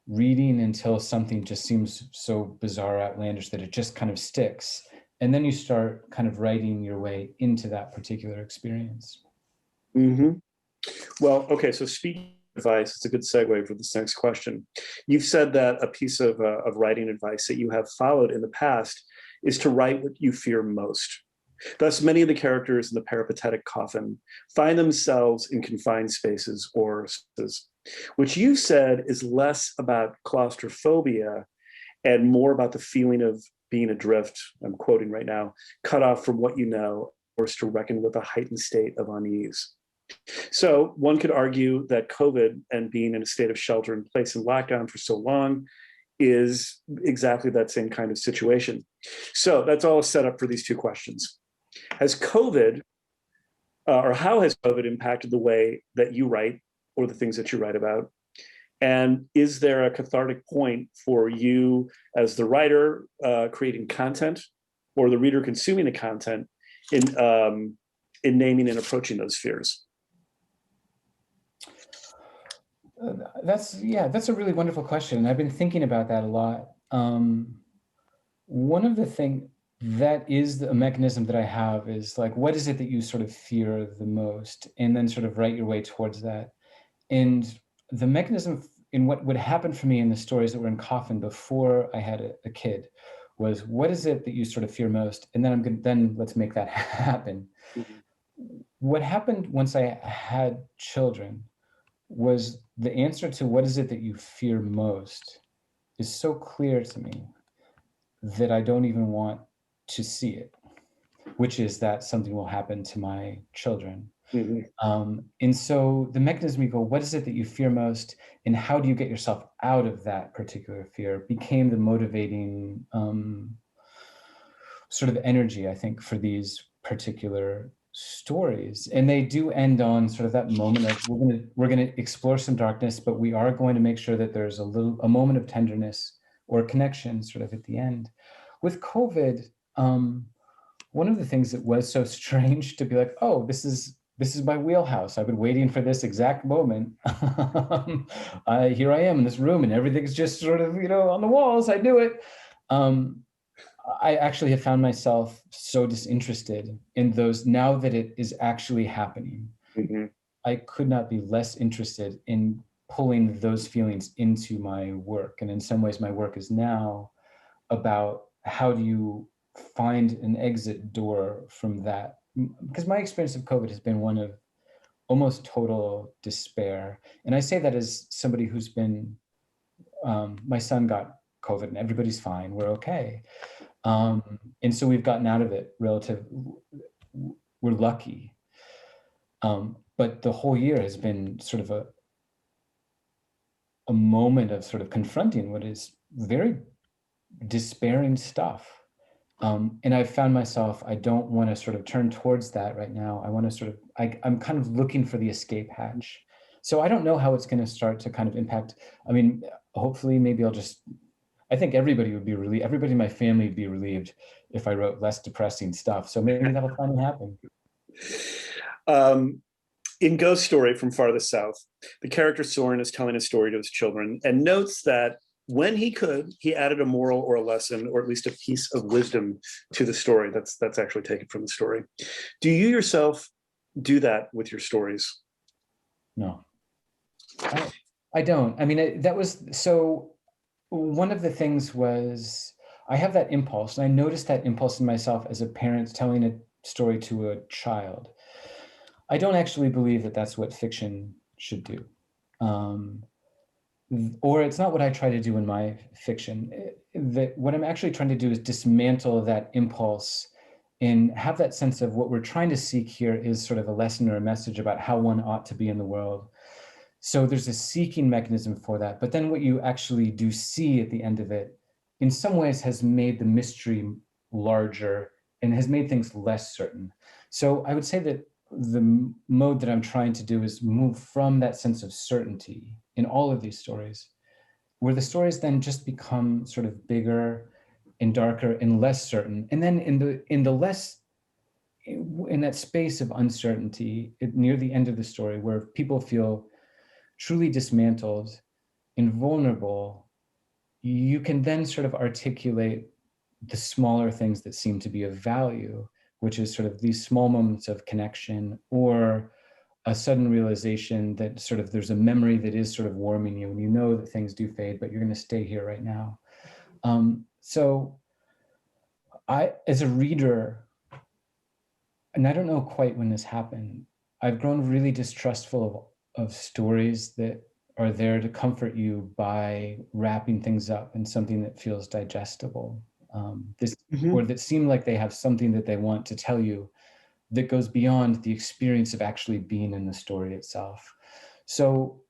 Speaker 3: reading until something just seems so bizarre, outlandish that it just kind of sticks. And then you start kind of writing your way into that particular experience.
Speaker 2: Mm-hmm. Well, okay, so speaking of advice, it's a good segue for this next question. You've said that a piece of writing advice that you have followed in the past is to write what you fear most. Thus, many of the characters in the Peripatetic Coffin find themselves in confined spaces or spaces, which you said is less about claustrophobia and more about the feeling of being adrift, I'm quoting right now, cut off from what you know, forced to reckon with a heightened state of unease. So one could argue that COVID and being in a state of shelter in place and lockdown for so long is exactly that same kind of situation. So that's all a setup for these two questions. Has COVID, or how has COVID impacted the way that you write or the things that you write about? And is there a cathartic point for you as the writer creating content or the reader consuming the content in naming and approaching those fears?
Speaker 3: That's a really wonderful question. I've been thinking about that a lot. One of the things, that is a mechanism that I have, is like, what is it that you sort of fear the most? And then sort of write your way towards that. And the mechanism in what would happen for me in the stories that were in Coffin before I had a kid was, what is it that you sort of fear most? And then then let's make that happen. Mm-hmm. What happened once I had children was the answer to what is it that you fear most is so clear to me that I don't even want to see it, which is that something will happen to my children. Mm-hmm. And so the mechanism, you go, what is it that you fear most, and how do you get yourself out of that particular fear, became the motivating sort of energy, I think, for these particular stories. And they do end on sort of that moment of we're gonna explore some darkness, but we are going to make sure that there's a moment of tenderness or connection sort of at the end. With COVID, one of the things that was so strange to be like, oh, this is my wheelhouse. I've been waiting for this exact moment. Here I am in this room and everything's just sort of, on the walls. I knew it. I actually have found myself so disinterested in those now that it is actually happening. Mm-hmm. I could not be less interested in pulling those feelings into my work. And in some ways, my work is now about how do you find an exit door from that? Because my experience of COVID has been one of almost total despair. And I say that as somebody who's been, my son got COVID and everybody's fine, we're okay. And so we've gotten out of it we're lucky. But the whole year has been sort of a moment of sort of confronting what is very despairing stuff. And I've found myself, I don't want to sort of turn towards that right now. I want to sort of, I'm kind of looking for the escape hatch. So I don't know how it's going to start to kind of impact. I mean, hopefully maybe I think everybody would be relieved. Everybody in my family would be relieved if I wrote less depressing stuff. So maybe that'll finally happen.
Speaker 2: In Ghost Story from Farthest South, the character Soren is telling a story to his children and notes that when he could, he added a moral or a lesson, or at least a piece of wisdom to the story. That's actually taken from the story. Do you yourself do that with your stories?
Speaker 3: No, I don't. I mean, that was, so one of the things was, I have that impulse, and I noticed that impulse in myself as a parent telling a story to a child. I don't actually believe that that's what fiction should do. Or it's not what I try to do in my fiction. That what I'm actually trying to do is dismantle that impulse and have that sense of what we're trying to seek here is sort of a lesson or a message about how one ought to be in the world. So there's a seeking mechanism for that. But then what you actually do see at the end of it, in some ways has made the mystery larger and has made things less certain. So I would say that the mode that I'm trying to do is move from that sense of certainty in all of these stories, where the stories then just become sort of bigger and darker and less certain. And then in that space of uncertainty near the end of the story, where people feel truly dismantled and vulnerable, you can then sort of articulate the smaller things that seem to be of value, which is sort of these small moments of connection or a sudden realization that sort of there's a memory that is sort of warming you, and you know that things do fade, but you're going to stay here right now. So I, as a reader, and I don't know quite when this happened, I've grown really distrustful of stories that are there to comfort you by wrapping things up in something that feels digestible. Or that seem like they have something that they want to tell you that goes beyond the experience of actually being in the story itself. So,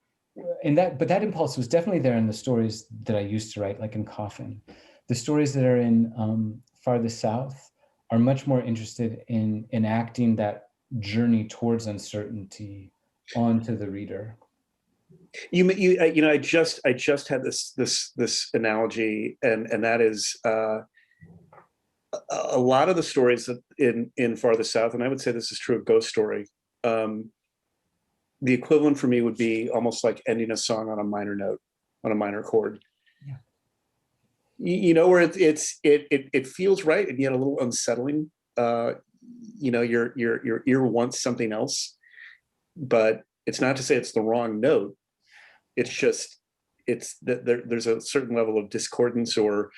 Speaker 3: but that impulse was definitely there in the stories that I used to write, like in Coffin. The stories that are in Farthest South are much more interested in enacting that journey towards uncertainty onto the reader.
Speaker 2: I just had this analogy, and that is a lot of the stories that in Farthest South, and I would say this is true of Ghost Story. The equivalent for me would be almost like ending a song on a minor note, on a minor chord. where it feels right and yet a little unsettling. Your ear wants something else, but it's not to say it's the wrong note. It's just that there's a certain level of discordance, or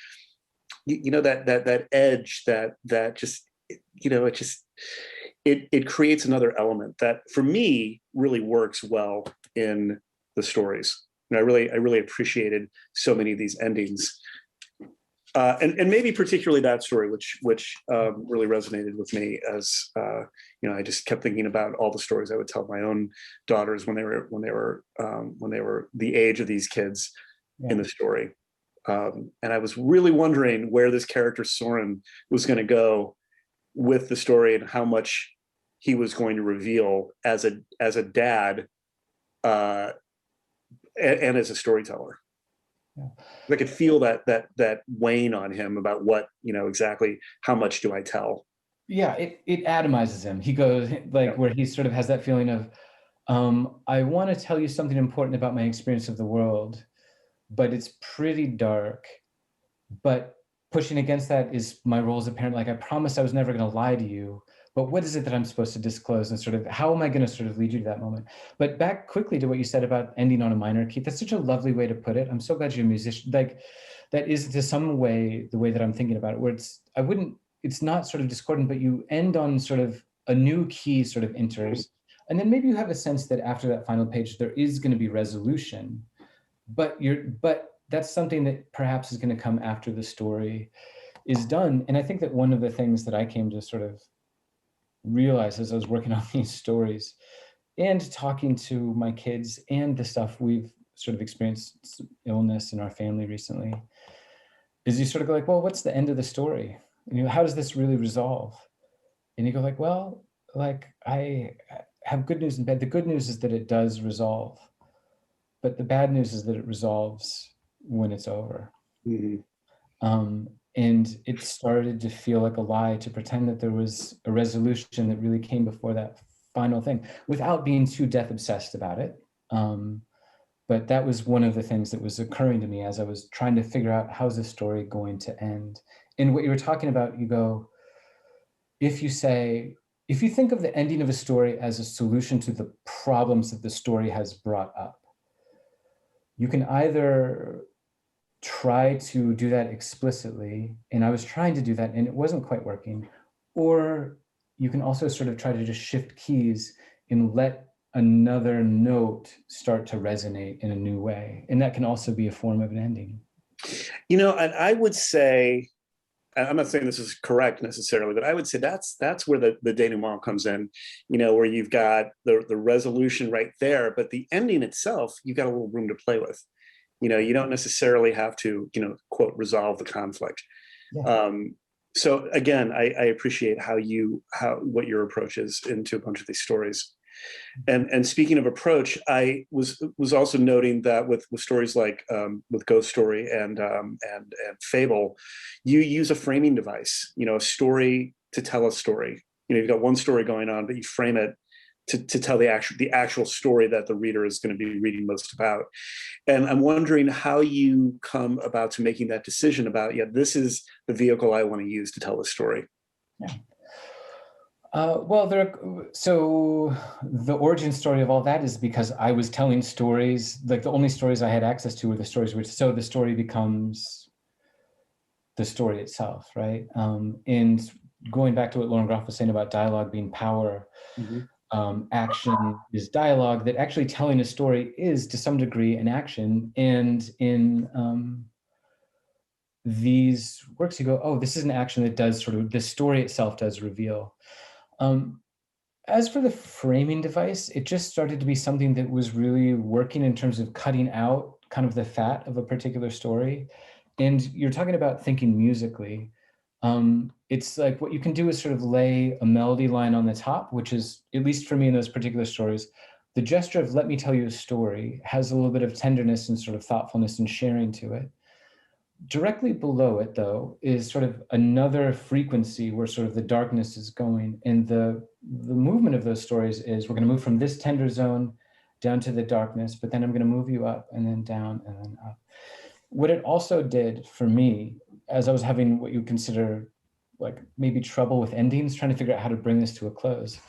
Speaker 2: that edge that just it creates another element that for me really works well in the stories. And I really appreciated so many of these endings. And maybe particularly that story, which really resonated with me, as I just kept thinking about all the stories I would tell my own daughters when they were the age of these kids in the story, and I was really wondering where this character Soren was going to go with the story and how much he was going to reveal as a dad and as a storyteller. Yeah. I could feel that weighing on him about what, exactly how much do I tell?
Speaker 3: Yeah, it atomizes him. He goes where he sort of has that feeling of, I want to tell you something important about my experience of the world, but it's pretty dark. But pushing against that is my role as a parent. Like, I promised I was never going to lie to you, but what is it that I'm supposed to disclose, and sort of how am I going to sort of lead you to that moment? But back quickly to what you said about ending on a minor key. That's such a lovely way to put it. I'm so glad you're a musician. Like, that is to some way the way that I'm thinking about it, where it's not sort of discordant, but you end on sort of a new key sort of enters. And then maybe you have a sense that after that final page, there is going to be resolution, but that's something that perhaps is going to come after the story is done. And I think that one of the things that I came to sort of realize as I was working on these stories and talking to my kids and the stuff we've sort of experienced illness in our family recently is you sort of go like, well, what's the end of the story? And how does this really resolve? And you go like, well, like, I have good news and bad. The good news is that it does resolve, but the bad news is that it resolves when it's over. Mm-hmm. And it started to feel like a lie to pretend that there was a resolution that really came before that final thing without being too death obsessed about it. But that was one of the things that was occurring to me as I was trying to figure out how's this story going to end. And what you were talking about, you go, if you think of the ending of a story as a solution to the problems that the story has brought up, you can either try to do that explicitly, and I was trying to do that and it wasn't quite working, or you can also sort of try to just shift keys and let another note start to resonate in a new way. And that can also be a form of an ending.
Speaker 2: And I would say, I'm not saying this is correct necessarily, but I would say that's where the denouement comes in, where you've got the resolution right there, but the ending itself, you've got a little room to play with. You don't necessarily have to, quote, resolve the conflict. Yeah. So again, I appreciate what your approach is into a bunch of these stories. And speaking of approach, I was also noting that with stories like with Ghost Story and Fable, you use a framing device, a story to tell a story. You've got one story going on, but you frame it to tell the actual story that the reader is going to be reading most about. And I'm wondering how you come about to making that decision about, this is the vehicle I want to use to tell the story.
Speaker 3: Yeah. So the origin story of all that is because I was telling stories, like the only stories I had access to were the stories so the story becomes the story itself, right? And going back to what Lauren Groff was saying about dialogue being power, mm-hmm. Action is dialogue, that actually telling a story is to some degree an action. And in these works, you go, oh, this is an action that does sort of, the story itself does reveal. As for the framing device, it just started to be something that was really working in terms of cutting out kind of the fat of a particular story. And you're talking about thinking musically. It's like what you can do is sort of lay a melody line on the top, which is, at least for me in those particular stories, the gesture of let me tell you a story has a little bit of tenderness and sort of thoughtfulness and sharing to it. Directly below it, though, is sort of another frequency where sort of the darkness is going. And the movement of those stories is we're going to move from this tender zone down to the darkness, but then I'm going to move you up and then down and then up. What it also did for me, as I was having what you consider like maybe trouble with endings, trying to figure out how to bring this to a close,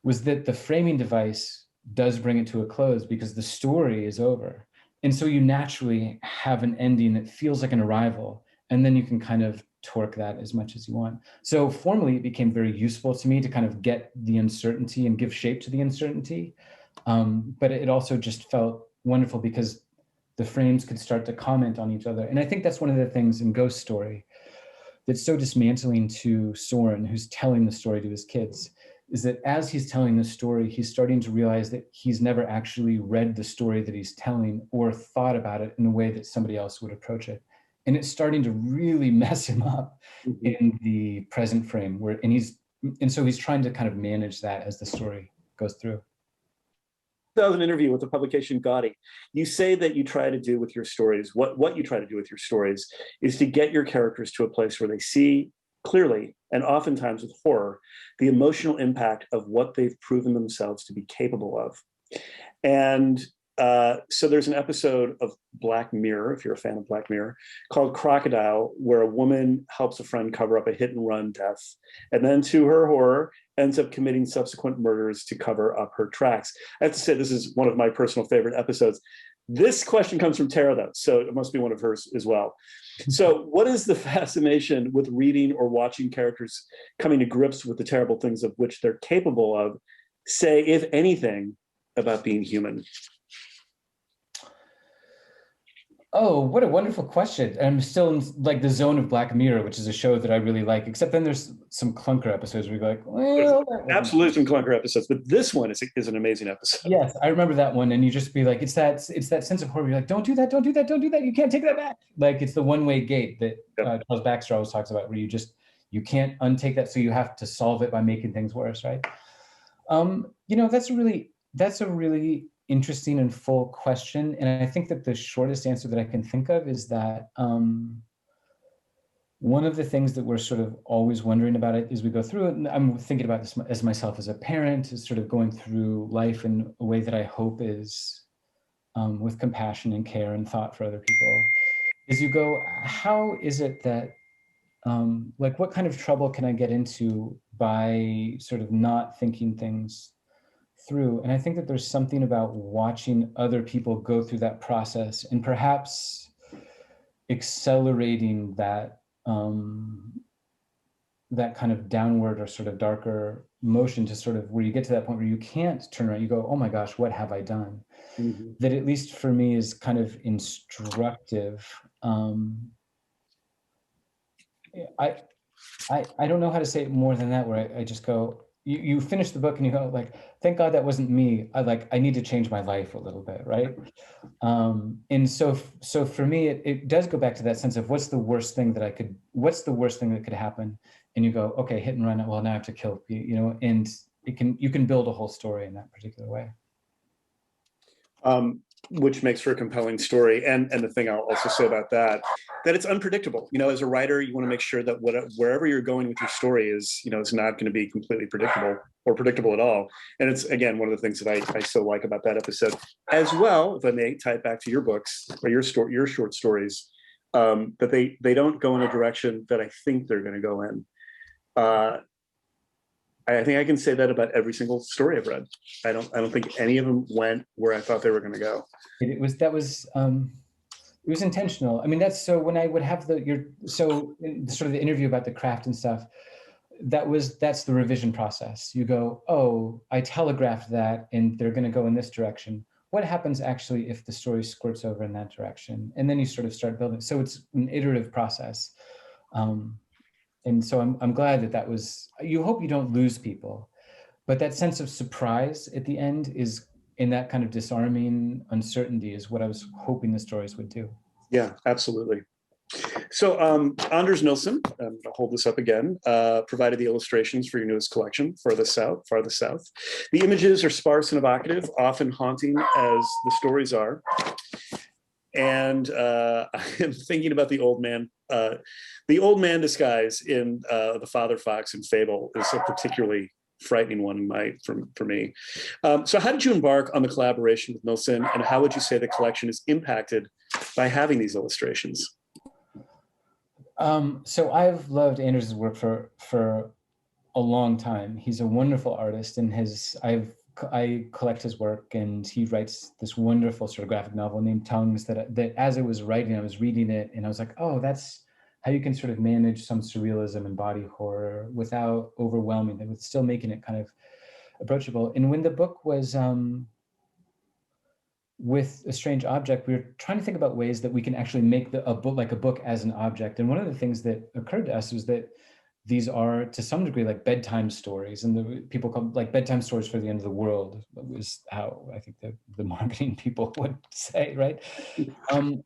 Speaker 3: was that the framing device does bring it to a close because the story is over. And so you naturally have an ending that feels like an arrival, and then you can kind of torque that as much as you want. So formally, it became very useful to me to kind of get the uncertainty and give shape to the uncertainty. But it also just felt wonderful because the frames could start to comment on each other. And I think that's one of the things in Ghost Story that's so dismantling to Soren, who's telling the story to his kids, is that as he's telling the story, he's starting to realize that he's never actually read the story that he's telling or thought about it in a way that somebody else would approach it. And it's starting to really mess him up in the present frame and so he's trying to kind of manage that as the story goes through.
Speaker 2: That was an interview with the publication Gaudy. You say that you try to do with your stories, what you try to do with your stories is to get your characters to a place where they see clearly, and oftentimes with horror, the emotional impact of what they've proven themselves to be capable of. And so there's an episode of Black Mirror, if you're a fan of Black Mirror, called Crocodile, where a woman helps a friend cover up a hit and run death. And then to her horror, ends up committing subsequent murders to cover up her tracks. I have to say, this is one of my personal favorite episodes. This question comes from Tara, though, so it must be one of hers as well. So what is the fascination with reading or watching characters coming to grips with the terrible things of which they're capable of, say, if anything, about being human?
Speaker 3: Oh, what a wonderful question. I'm still in like the zone of Black Mirror, which is a show that I really like, except then there's some clunker episodes where you're like, well,
Speaker 2: absolutely some clunker episodes, but this one is an amazing episode.
Speaker 3: Yes, I remember that one. And you just be like, it's that sense of horror. You're like, don't do that, don't do that, don't do that. You can't take that back. Like it's the one-way gate that Charles Baxter always talks about, where you can't untake that. So you have to solve it by making things worse, right? That's a really interesting and full question. And I think that the shortest answer that I can think of is that one of the things that we're sort of always wondering about it as we go through it, and I'm thinking about this as myself as a parent, is sort of going through life in a way that I hope is with compassion and care and thought for other people, is you go, how is it that, like what kind of trouble can I get into by sort of not thinking things through? And I think that there's something about watching other people go through that process and perhaps accelerating that that kind of downward or sort of darker motion to sort of where you get to that point where you can't turn around. You go, oh my gosh, what have I done? Mm-hmm. That at least for me is kind of instructive. I don't know how to say it more than that, where I just go, you finish the book and you go like, thank God that wasn't me. I need to change my life a little bit, right? And so for me, it does go back to that sense of what's the worst thing that could happen? And you go, okay, hit and run. Well, now I have to kill, and you can build a whole story in that particular way.
Speaker 2: Which makes for a compelling story. And the thing I'll also say about that it's unpredictable. As a writer, you want to make sure that wherever you're going with your story is not going to be completely predictable or predictable at all. And it's, again, one of the things that I so like about that episode as well, if I may tie it back to your books or your short stories, that they don't go in a direction that I think they're going to go in. I think I can say that about every single story I've read. I don't think any of them went where I thought they were going to go.
Speaker 3: It was intentional. I mean, that's so when I would have sort of the interview about the craft and stuff, that's the revision process. You go, oh, I telegraphed that and they're going to go in this direction. What happens actually if the story squirts over in that direction? And then you sort of start building. So it's an iterative process. And so I'm glad that was, you hope you don't lose people, but that sense of surprise at the end is, in that kind of disarming uncertainty, is what I was hoping the stories would do.
Speaker 2: Yeah, absolutely. So Anders Nilsson, I'll hold this up again, provided the illustrations for your newest collection, Farthest South. The images are sparse and evocative, often haunting as the stories are. And I am thinking about the old man disguise in The Father Fox and Fable is a particularly frightening one for me. So how did you embark on the collaboration with Nilsson, and how would you say the collection is impacted by having these illustrations?
Speaker 3: So I've loved Anders' work for a long time. He's a wonderful artist, and I collect his work, and he writes this wonderful sort of graphic novel named Tongues that as I was writing, I was reading it, and I was like, oh, that's how you can sort of manage some surrealism and body horror without overwhelming it, with still making it kind of approachable. And when the book was with A Strange Object, we were trying to think about ways that we can actually make a book as an object. And one of the things that occurred to us was that these are, to some degree, like bedtime stories, and people call like bedtime stories for the end of the world, was how I think the marketing people would say, right?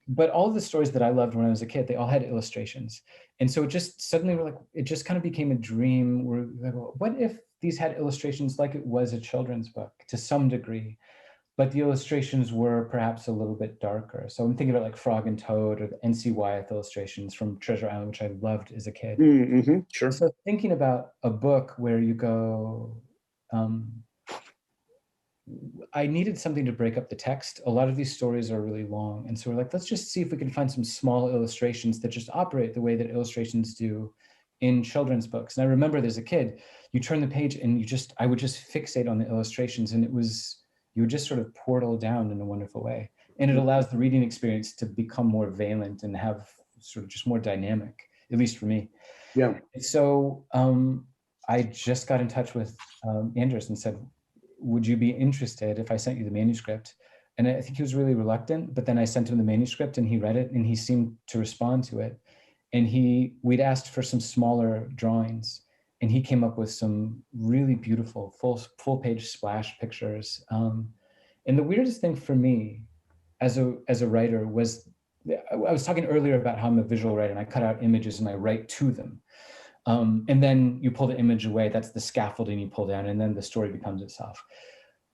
Speaker 3: But all of the stories that I loved when I was a kid, they all had illustrations. And so it just suddenly, it just kind of became a dream where, like, well, what if these had illustrations like it was a children's book to some degree? But the illustrations were perhaps a little bit darker. So I'm thinking about like Frog and Toad or the N.C. Wyeth illustrations from Treasure Island, which I loved as a kid.
Speaker 2: Mm-hmm, sure.
Speaker 3: So thinking about a book where you go, I needed something to break up the text. A lot of these stories are really long. And so we're like, let's just see if we can find some small illustrations that just operate the way that illustrations do in children's books. And I remember as a kid, you turn the page and I would just fixate on the illustrations, and you would just sort of portal down in a wonderful way. And it allows the reading experience to become more valent and have sort of just more dynamic, at least for me.
Speaker 2: Yeah.
Speaker 3: So I just got in touch with Anders and said, would you be interested if I sent you the manuscript? And I think he was really reluctant, but then I sent him the manuscript and he read it and he seemed to respond to it. And we'd asked for some smaller drawings, and he came up with some really beautiful full page splash pictures. And the weirdest thing for me as a writer was, I was talking earlier about how I'm a visual writer and I cut out images and I write to them. And then you pull the image away, that's the scaffolding you pull down, and then the story becomes itself.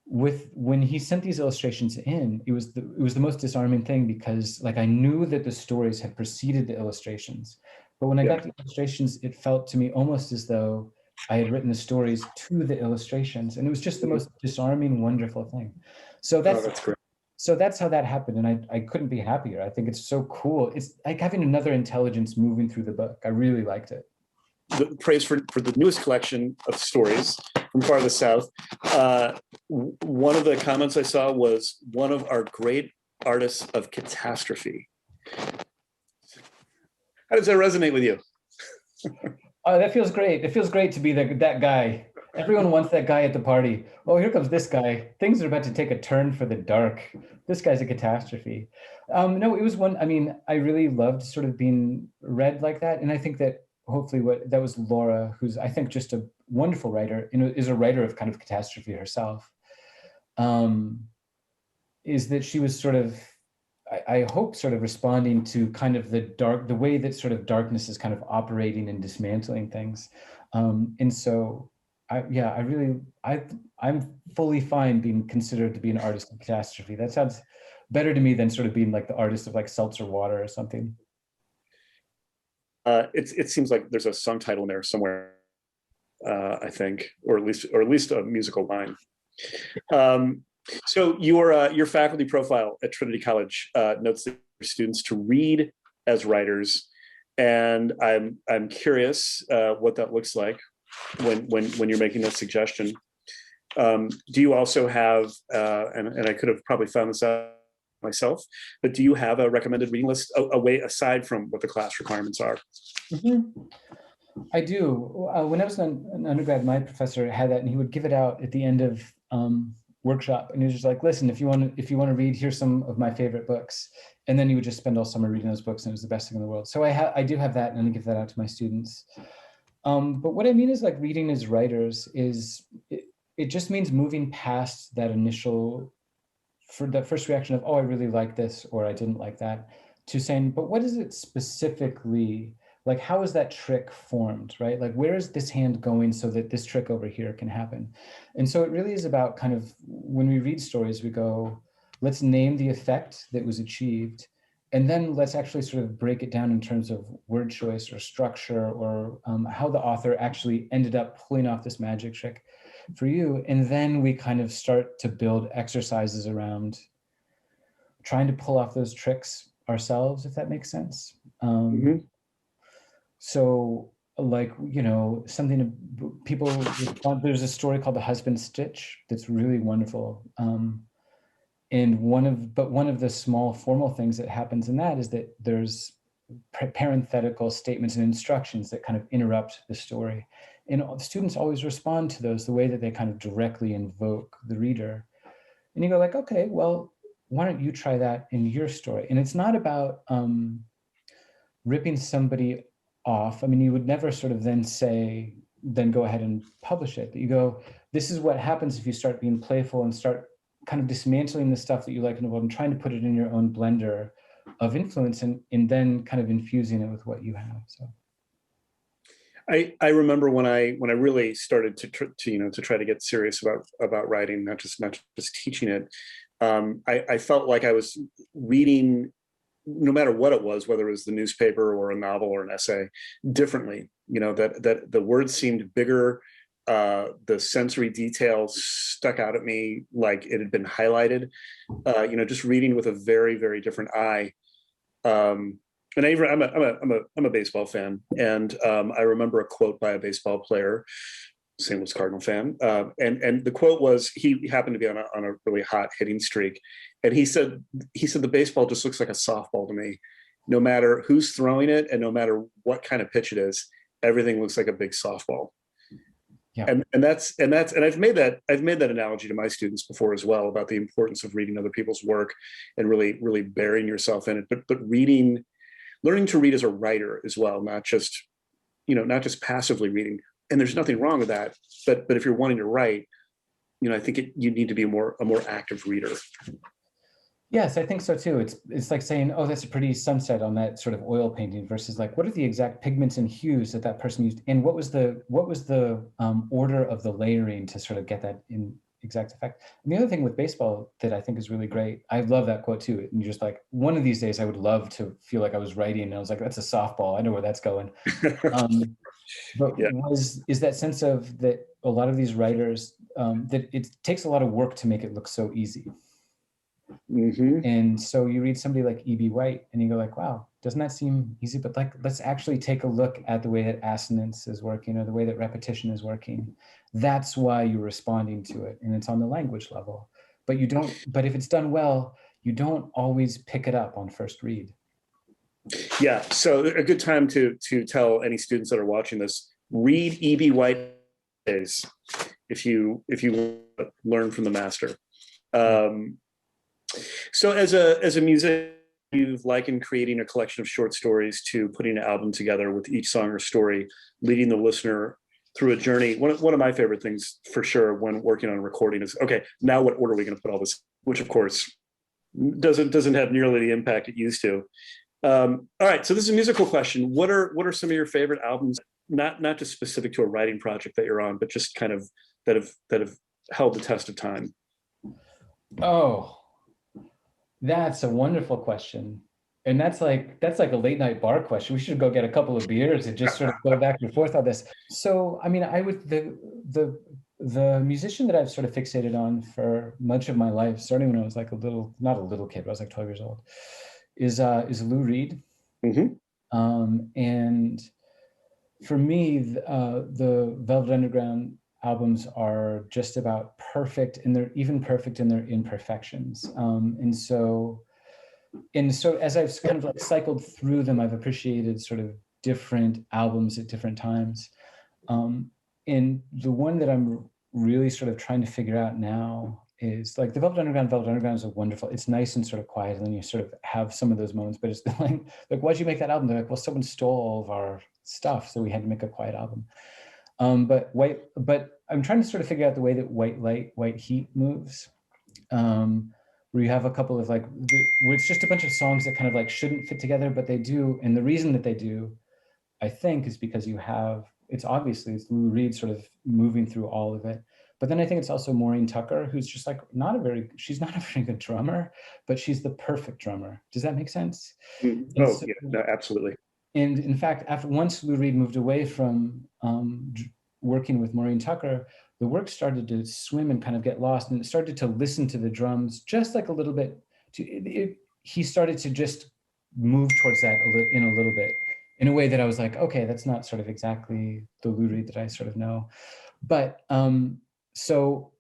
Speaker 3: When he sent these illustrations in, it was the most disarming thing, because like I knew that the stories had preceded the illustrations. But when I got the illustrations, it felt to me almost as though I had written the stories to the illustrations. And it was just the most disarming, wonderful thing. So that's great. So that's how that happened. And I couldn't be happier. I think it's so cool. It's like having another intelligence moving through the book. I really liked it.
Speaker 2: The praise for the newest collection of stories from Farthest South. One of the comments I saw was one of our great artists of catastrophe. How does that resonate with you?
Speaker 3: Oh, that feels great. It feels great to be that guy. Everyone wants that guy at the party. Oh, here comes this guy. Things are about to take a turn for the dark. This guy's a catastrophe. No, it was one, I mean, I really loved sort of being read like that. And I think that hopefully that was Laura, who's I think just a wonderful writer, is a writer of kind of catastrophe herself, is that she was sort of, I hope, sort of responding to kind of the way that sort of darkness is kind of operating and dismantling things. And so I'm fully fine being considered to be an artist of catastrophe. That sounds better to me than sort of being like the artist of like seltzer water or something.
Speaker 2: It seems like there's a song title in there somewhere, I think, or at least a musical line. So your faculty profile at Trinity College notes that your students to read as writers, and I'm curious what that looks like when you're making that suggestion. Do you also have, and I could have probably found this out myself, but do you have a recommended reading list away aside from what the class requirements are?
Speaker 3: Mm-hmm. I do. When I was an undergrad, my professor had that, and he would give it out at the end of workshop, and he was just like, "Listen, if you want to read, here's some of my favorite books," and then you would just spend all summer reading those books, and it was the best thing in the world. So I do have that, and I give that out to my students. But what I mean is, like, reading as writers it just means moving past that initial, for that first reaction of, oh, I really like this, or I didn't like that, to saying, but what is it specifically? Like, how is that trick formed, right? Like, where is this hand going so that this trick over here can happen? And so it really is about kind of, when we read stories, we go, let's name the effect that was achieved, and then let's actually sort of break it down in terms of word choice or structure, or how the author actually ended up pulling off this magic trick for you. And then we kind of start to build exercises around trying to pull off those tricks ourselves, if that makes sense.
Speaker 2: Mm-hmm.
Speaker 3: So like, something people respond, there's a story called The Husband's Stitch that's really wonderful. And one of the small formal things that happens in that is that there's parenthetical statements and instructions that kind of interrupt the story. And students always respond to those the way that they kind of directly invoke the reader. And you go like, okay, well, why don't you try that in your story? And it's not about ripping somebody off. I mean, you would never sort of then go ahead and publish it. But you go, this is what happens if you start being playful and start kind of dismantling the stuff that you like in the world and trying to put it in your own blender of influence and then kind of infusing it with what you have. So
Speaker 2: I remember when I really started to try to get serious about writing, not just teaching it. I felt like I was reading, no matter what it was, whether it was the newspaper or a novel or an essay, differently. That the words seemed bigger. The sensory details stuck out at me like it had been highlighted. Just reading with a very, very different eye. And I'm a baseball fan, and I remember a quote by a baseball player, St. Louis Cardinal fan, and the quote was, he happened to be on a really hot hitting streak, and he said the baseball just looks like a softball to me. No matter who's throwing it and no matter what kind of pitch it is, everything looks like a big softball.
Speaker 3: Yeah.
Speaker 2: And I've made that analogy to my students before as well, about the importance of reading other people's work and really, really burying yourself in it, but learning to read as a writer as well, not just passively reading. And there's nothing wrong with that. But if you're wanting to write, I think you need to be a more active reader.
Speaker 3: Yes, I think so too. It's like saying, oh, that's a pretty sunset on that sort of oil painting, versus like, what are the exact pigments and hues that person used, and what was the order of the layering to sort of get that in exact effect. And the other thing with baseball that I think is really great, I love that quote too. And you're just like, one of these days I would love to feel like I was writing, and I was like, that's a softball. I know where that's going. But
Speaker 2: yeah.
Speaker 3: is that sense of that a lot of these writers, that it takes a lot of work to make it look so easy.
Speaker 2: Mm-hmm.
Speaker 3: And so you read somebody like E.B. White and you go like, wow, doesn't that seem easy? But like, let's actually take a look at the way that assonance is working, or the way that repetition is working. That's why you're responding to it. And it's on the language level. But but if it's done well, you don't always pick it up on first read.
Speaker 2: Yeah. So a good time to tell any students that are watching this, read E.B. White if you learn from the master. So as a musician, you've likened creating a collection of short stories to putting an album together with each song or story leading the listener through a journey. One of my favorite things for sure when working on a recording is, okay, now what order are we going to put all this, which of course doesn't have nearly the impact it used to. All right, so this is a musical question. What are some of your favorite albums, not just specific to a writing project that you're on, but just kind of that have held the test of time?
Speaker 3: Oh, that's a wonderful question. And that's like a late night bar question. We should go get a couple of beers and just sort of go back and forth on this. So, I mean, the musician that I've sort of fixated on for much of my life, starting when I was like not a little kid, but I was like 12 years old, is Lou Reed.
Speaker 2: Mm-hmm.
Speaker 3: And for me, the Velvet Underground albums are just about perfect, and they're even perfect in their imperfections. And so as I've kind of like cycled through them, I've appreciated sort of different albums at different times. And the one that I'm really sort of trying to figure out now is like the Velvet Underground is a wonderful, it's nice and sort of quiet, and then you sort of have some of those moments, but it's like why'd you make that album? They're like, well, someone stole all of our stuff, so we had to make a quiet album. But I'm trying to sort of figure out the way that White Light, White Heat moves, where you have a couple of like, where it's just a bunch of songs that kind of like shouldn't fit together, but they do. And the reason that they do, I think, is because it's Lou Reed sort of moving through all of it. But then I think it's also Maureen Tucker, who's just like she's not a very good drummer, but she's the perfect drummer. Does that make sense?
Speaker 2: Yeah, no, absolutely.
Speaker 3: And in fact, once Lou Reed moved away from working with Maureen Tucker, the work started to swim and kind of get lost, and it started to listen to the drums just like a little bit. He started to just moved towards that in a little bit, in a way that I was like, okay, that's not sort of exactly the Lou Reed that I sort of know. But so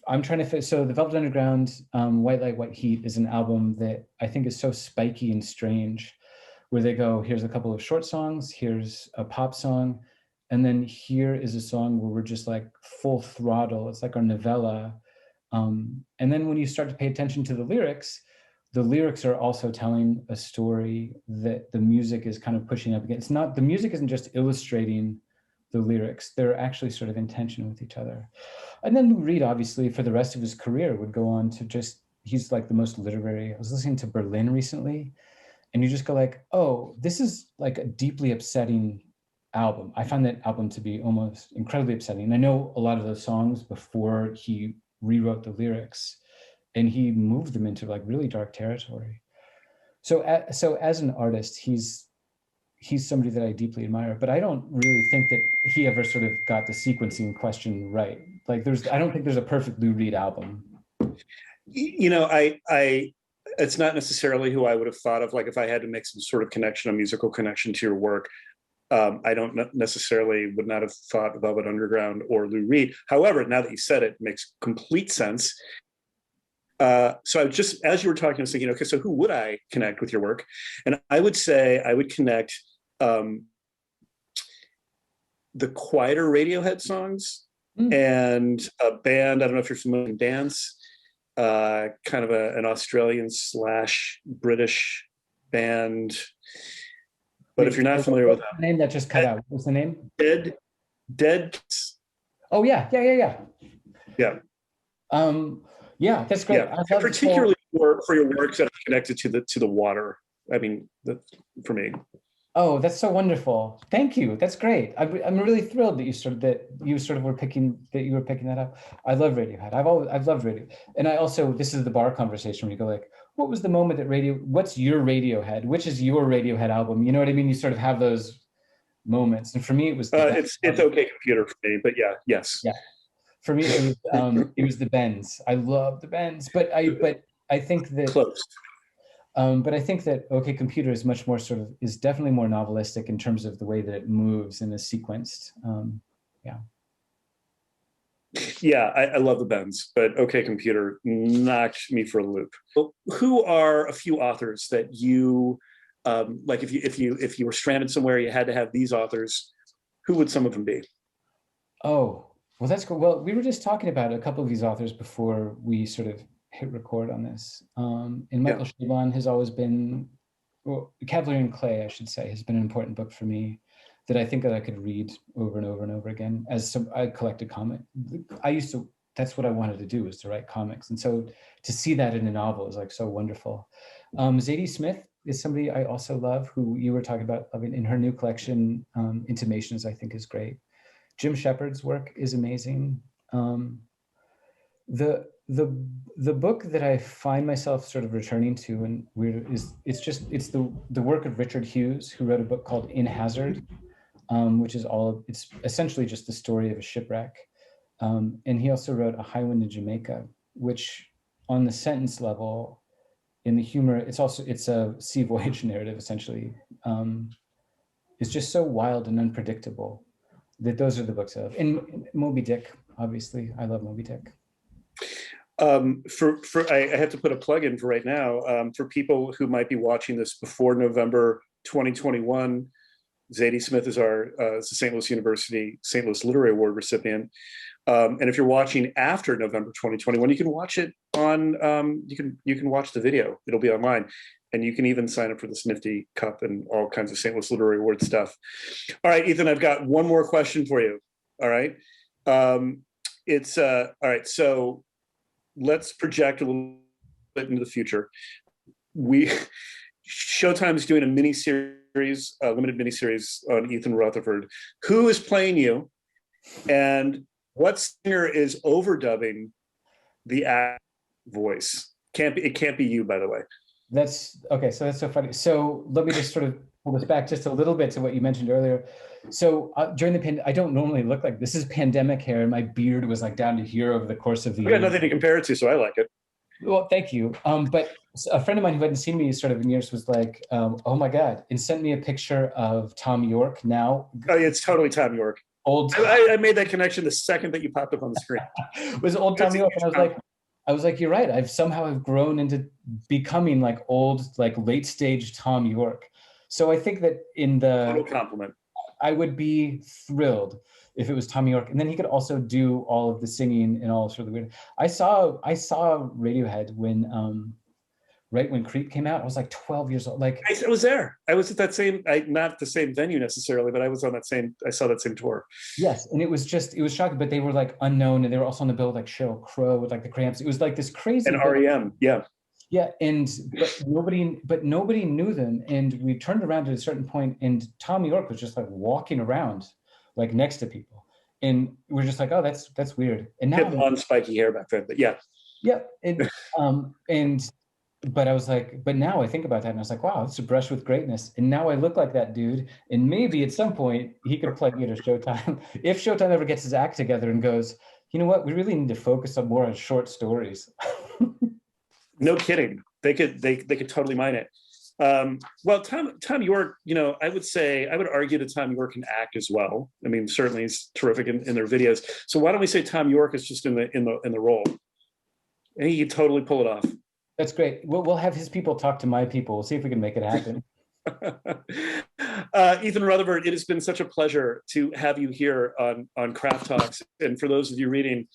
Speaker 3: I'm trying to so the Velvet Underground, White Light, White Heat is an album that I think is so spiky and strange, where they go, here's a couple of short songs, here's a pop song, and then here is a song where we're just like full throttle. It's like our novella. And then when you start to pay attention to the lyrics are also telling a story that the music is kind of pushing up against. It's not, the music isn't just illustrating the lyrics, they're actually sort of in tension with each other. And then Lou Reed, obviously, for the rest of his career, would go on to just, he's like the most literary. I was listening to Berlin recently, and you just go like, oh, this is like a deeply upsetting album. I find that album to be almost incredibly upsetting. And I know a lot of those songs before he rewrote the lyrics, and he moved them into like really dark territory. So as an artist, he's somebody that I deeply admire, but I don't really think that he ever sort of got the sequencing question right. Like I don't think there's a perfect Lou Reed album.
Speaker 2: You know, it's not necessarily who I would have thought of. Like if I had to make some sort of connection, a musical connection to your work, I don't necessarily would not have thought of Velvet Underground or Lou Reed. However, now that you said it, it makes complete sense. So I was just, as you were talking, I was thinking, okay, so who would I connect with your work? And I would say I would connect the quieter Radiohead songs and a band, I don't know if you're familiar with Dance, kind of an Australian / British band. But if you're not familiar with that.
Speaker 3: Name that just cut out. What's the name?
Speaker 2: Dead.
Speaker 3: Oh, yeah.
Speaker 2: Yeah.
Speaker 3: Yeah, that's great.
Speaker 2: Yeah. Particularly for your works that are connected to the water. I mean, for me.
Speaker 3: Oh, that's so wonderful. Thank you. That's great. I'm really thrilled that you were picking that up. I love Radiohead. I've loved Radiohead. And I also, this is the bar conversation where you go like, what was the moment that what's your Radiohead? Which is your Radiohead album? You know what I mean? You sort of have those moments. And for me, it was
Speaker 2: it's OK Computer for me, but yes.
Speaker 3: Yeah. For me, it was the Bends. I love the Bends, but I think that
Speaker 2: close.
Speaker 3: But I think that OK Computer is much more is definitely more novelistic in terms of the way that it moves and is sequenced.
Speaker 2: Yeah, I love the Bends, but OK Computer knocked me for a loop. Who are a few authors that you like? If you were stranded somewhere, you had to have these authors. Who would some of them be?
Speaker 3: Oh, well, that's cool. Well, we were just talking about a couple of these authors before we sort of hit record on this. And Michael Chabon has always been, Cavalier and Clay, I should say, has been an important book for me that I think that I could read over and over and over again. I collected comics. That's what I wanted to do, was to write comics. And so to see that in a novel is like so wonderful. Zadie Smith is somebody I also love, who you were talking about loving in her new collection, Intimations, I think is great. Jim Shepard's work is amazing. The book that I find myself sort of returning to and it's the work of Richard Hughes, who wrote a book called In Hazard, which is it's essentially just the story of a shipwreck. And he also wrote A High Wind in Jamaica, which on the sentence level, in the humor, it's a sea voyage narrative essentially. It's just so wild and unpredictable that those are the books of. And Moby Dick, obviously, I love Moby Dick.
Speaker 2: I have to put a plug in for right now. For people who might be watching this before November 2021, Zadie Smith is the St. Louis University St. Louis Literary Award recipient. And if you're watching after November 2021, you can watch it on. You can watch the video. It'll be online, and you can even sign up for this nifty cup and all kinds of St. Louis Literary Award stuff. All right, Ethan, I've got one more question for you. All right, all right. So let's project a little bit into the future. Showtime is doing a limited miniseries on Ethan Rutherford. Who is playing you, and what singer is overdubbing the act voice? It can't be you, by the way.
Speaker 3: That's okay. So that's so funny. So let me just sort of pull this back just a little bit to what you mentioned earlier. So during the pandemic, I don't normally look like this. Is pandemic hair, and my beard was like down to here over the course of the year.
Speaker 2: I got nothing to compare it to, so I like it.
Speaker 3: Well, thank you. But a friend of mine who hadn't seen me sort of in years was like, oh my God, and sent me a picture of Tom York now.
Speaker 2: Oh, yeah, it's totally Tom York.
Speaker 3: Old.
Speaker 2: I made that connection the second that you popped up on the screen.
Speaker 3: It was old Tom York, and I was like, you're right. I've grown into becoming like old, like late stage Tom York. So I think that
Speaker 2: Total compliment.
Speaker 3: I would be thrilled if it was Tom York, and then he could also do all of the singing and all sort of the weird. I saw Radiohead when right when Creep came out. I was like 12 years old. Like
Speaker 2: I was there. I was at that same, not the same venue necessarily, but I was on that same. I saw that same tour.
Speaker 3: Yes, and it was shocking. But they were like unknown, and they were also on the bill with like Sheryl Crow with like the Cramps. It was like this crazy.
Speaker 2: And REM, yeah.
Speaker 3: Yeah, but nobody knew them, and we turned around at a certain point, and Tom York was just like walking around, like next to people, and we're just like, oh, that's weird. And now
Speaker 2: on spiky hair back then, but yeah.
Speaker 3: Yep, but I was like, but now I think about that, and I was like, wow, it's a brush with greatness. And now I look like that dude, and maybe at some point he could plug me to Showtime if Showtime ever gets his act together and goes, you know what, we really need to focus on more on short stories.
Speaker 2: No kidding. They could totally mine it. Well, Tom York, I would argue that Tom York can act as well. I mean, certainly he's terrific in their videos. So why don't we say Tom York is just in the role? And he can totally pull it off. That's great. We'll have his people talk to my people. We'll see if we can make it happen. Ethan Rutherford, it has been such a pleasure to have you here on Craft Talks. And for those of you reading,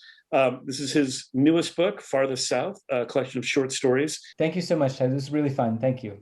Speaker 2: this is his newest book, Farthest South, a collection of short stories. Thank you so much, Ted. This is really fun. Thank you.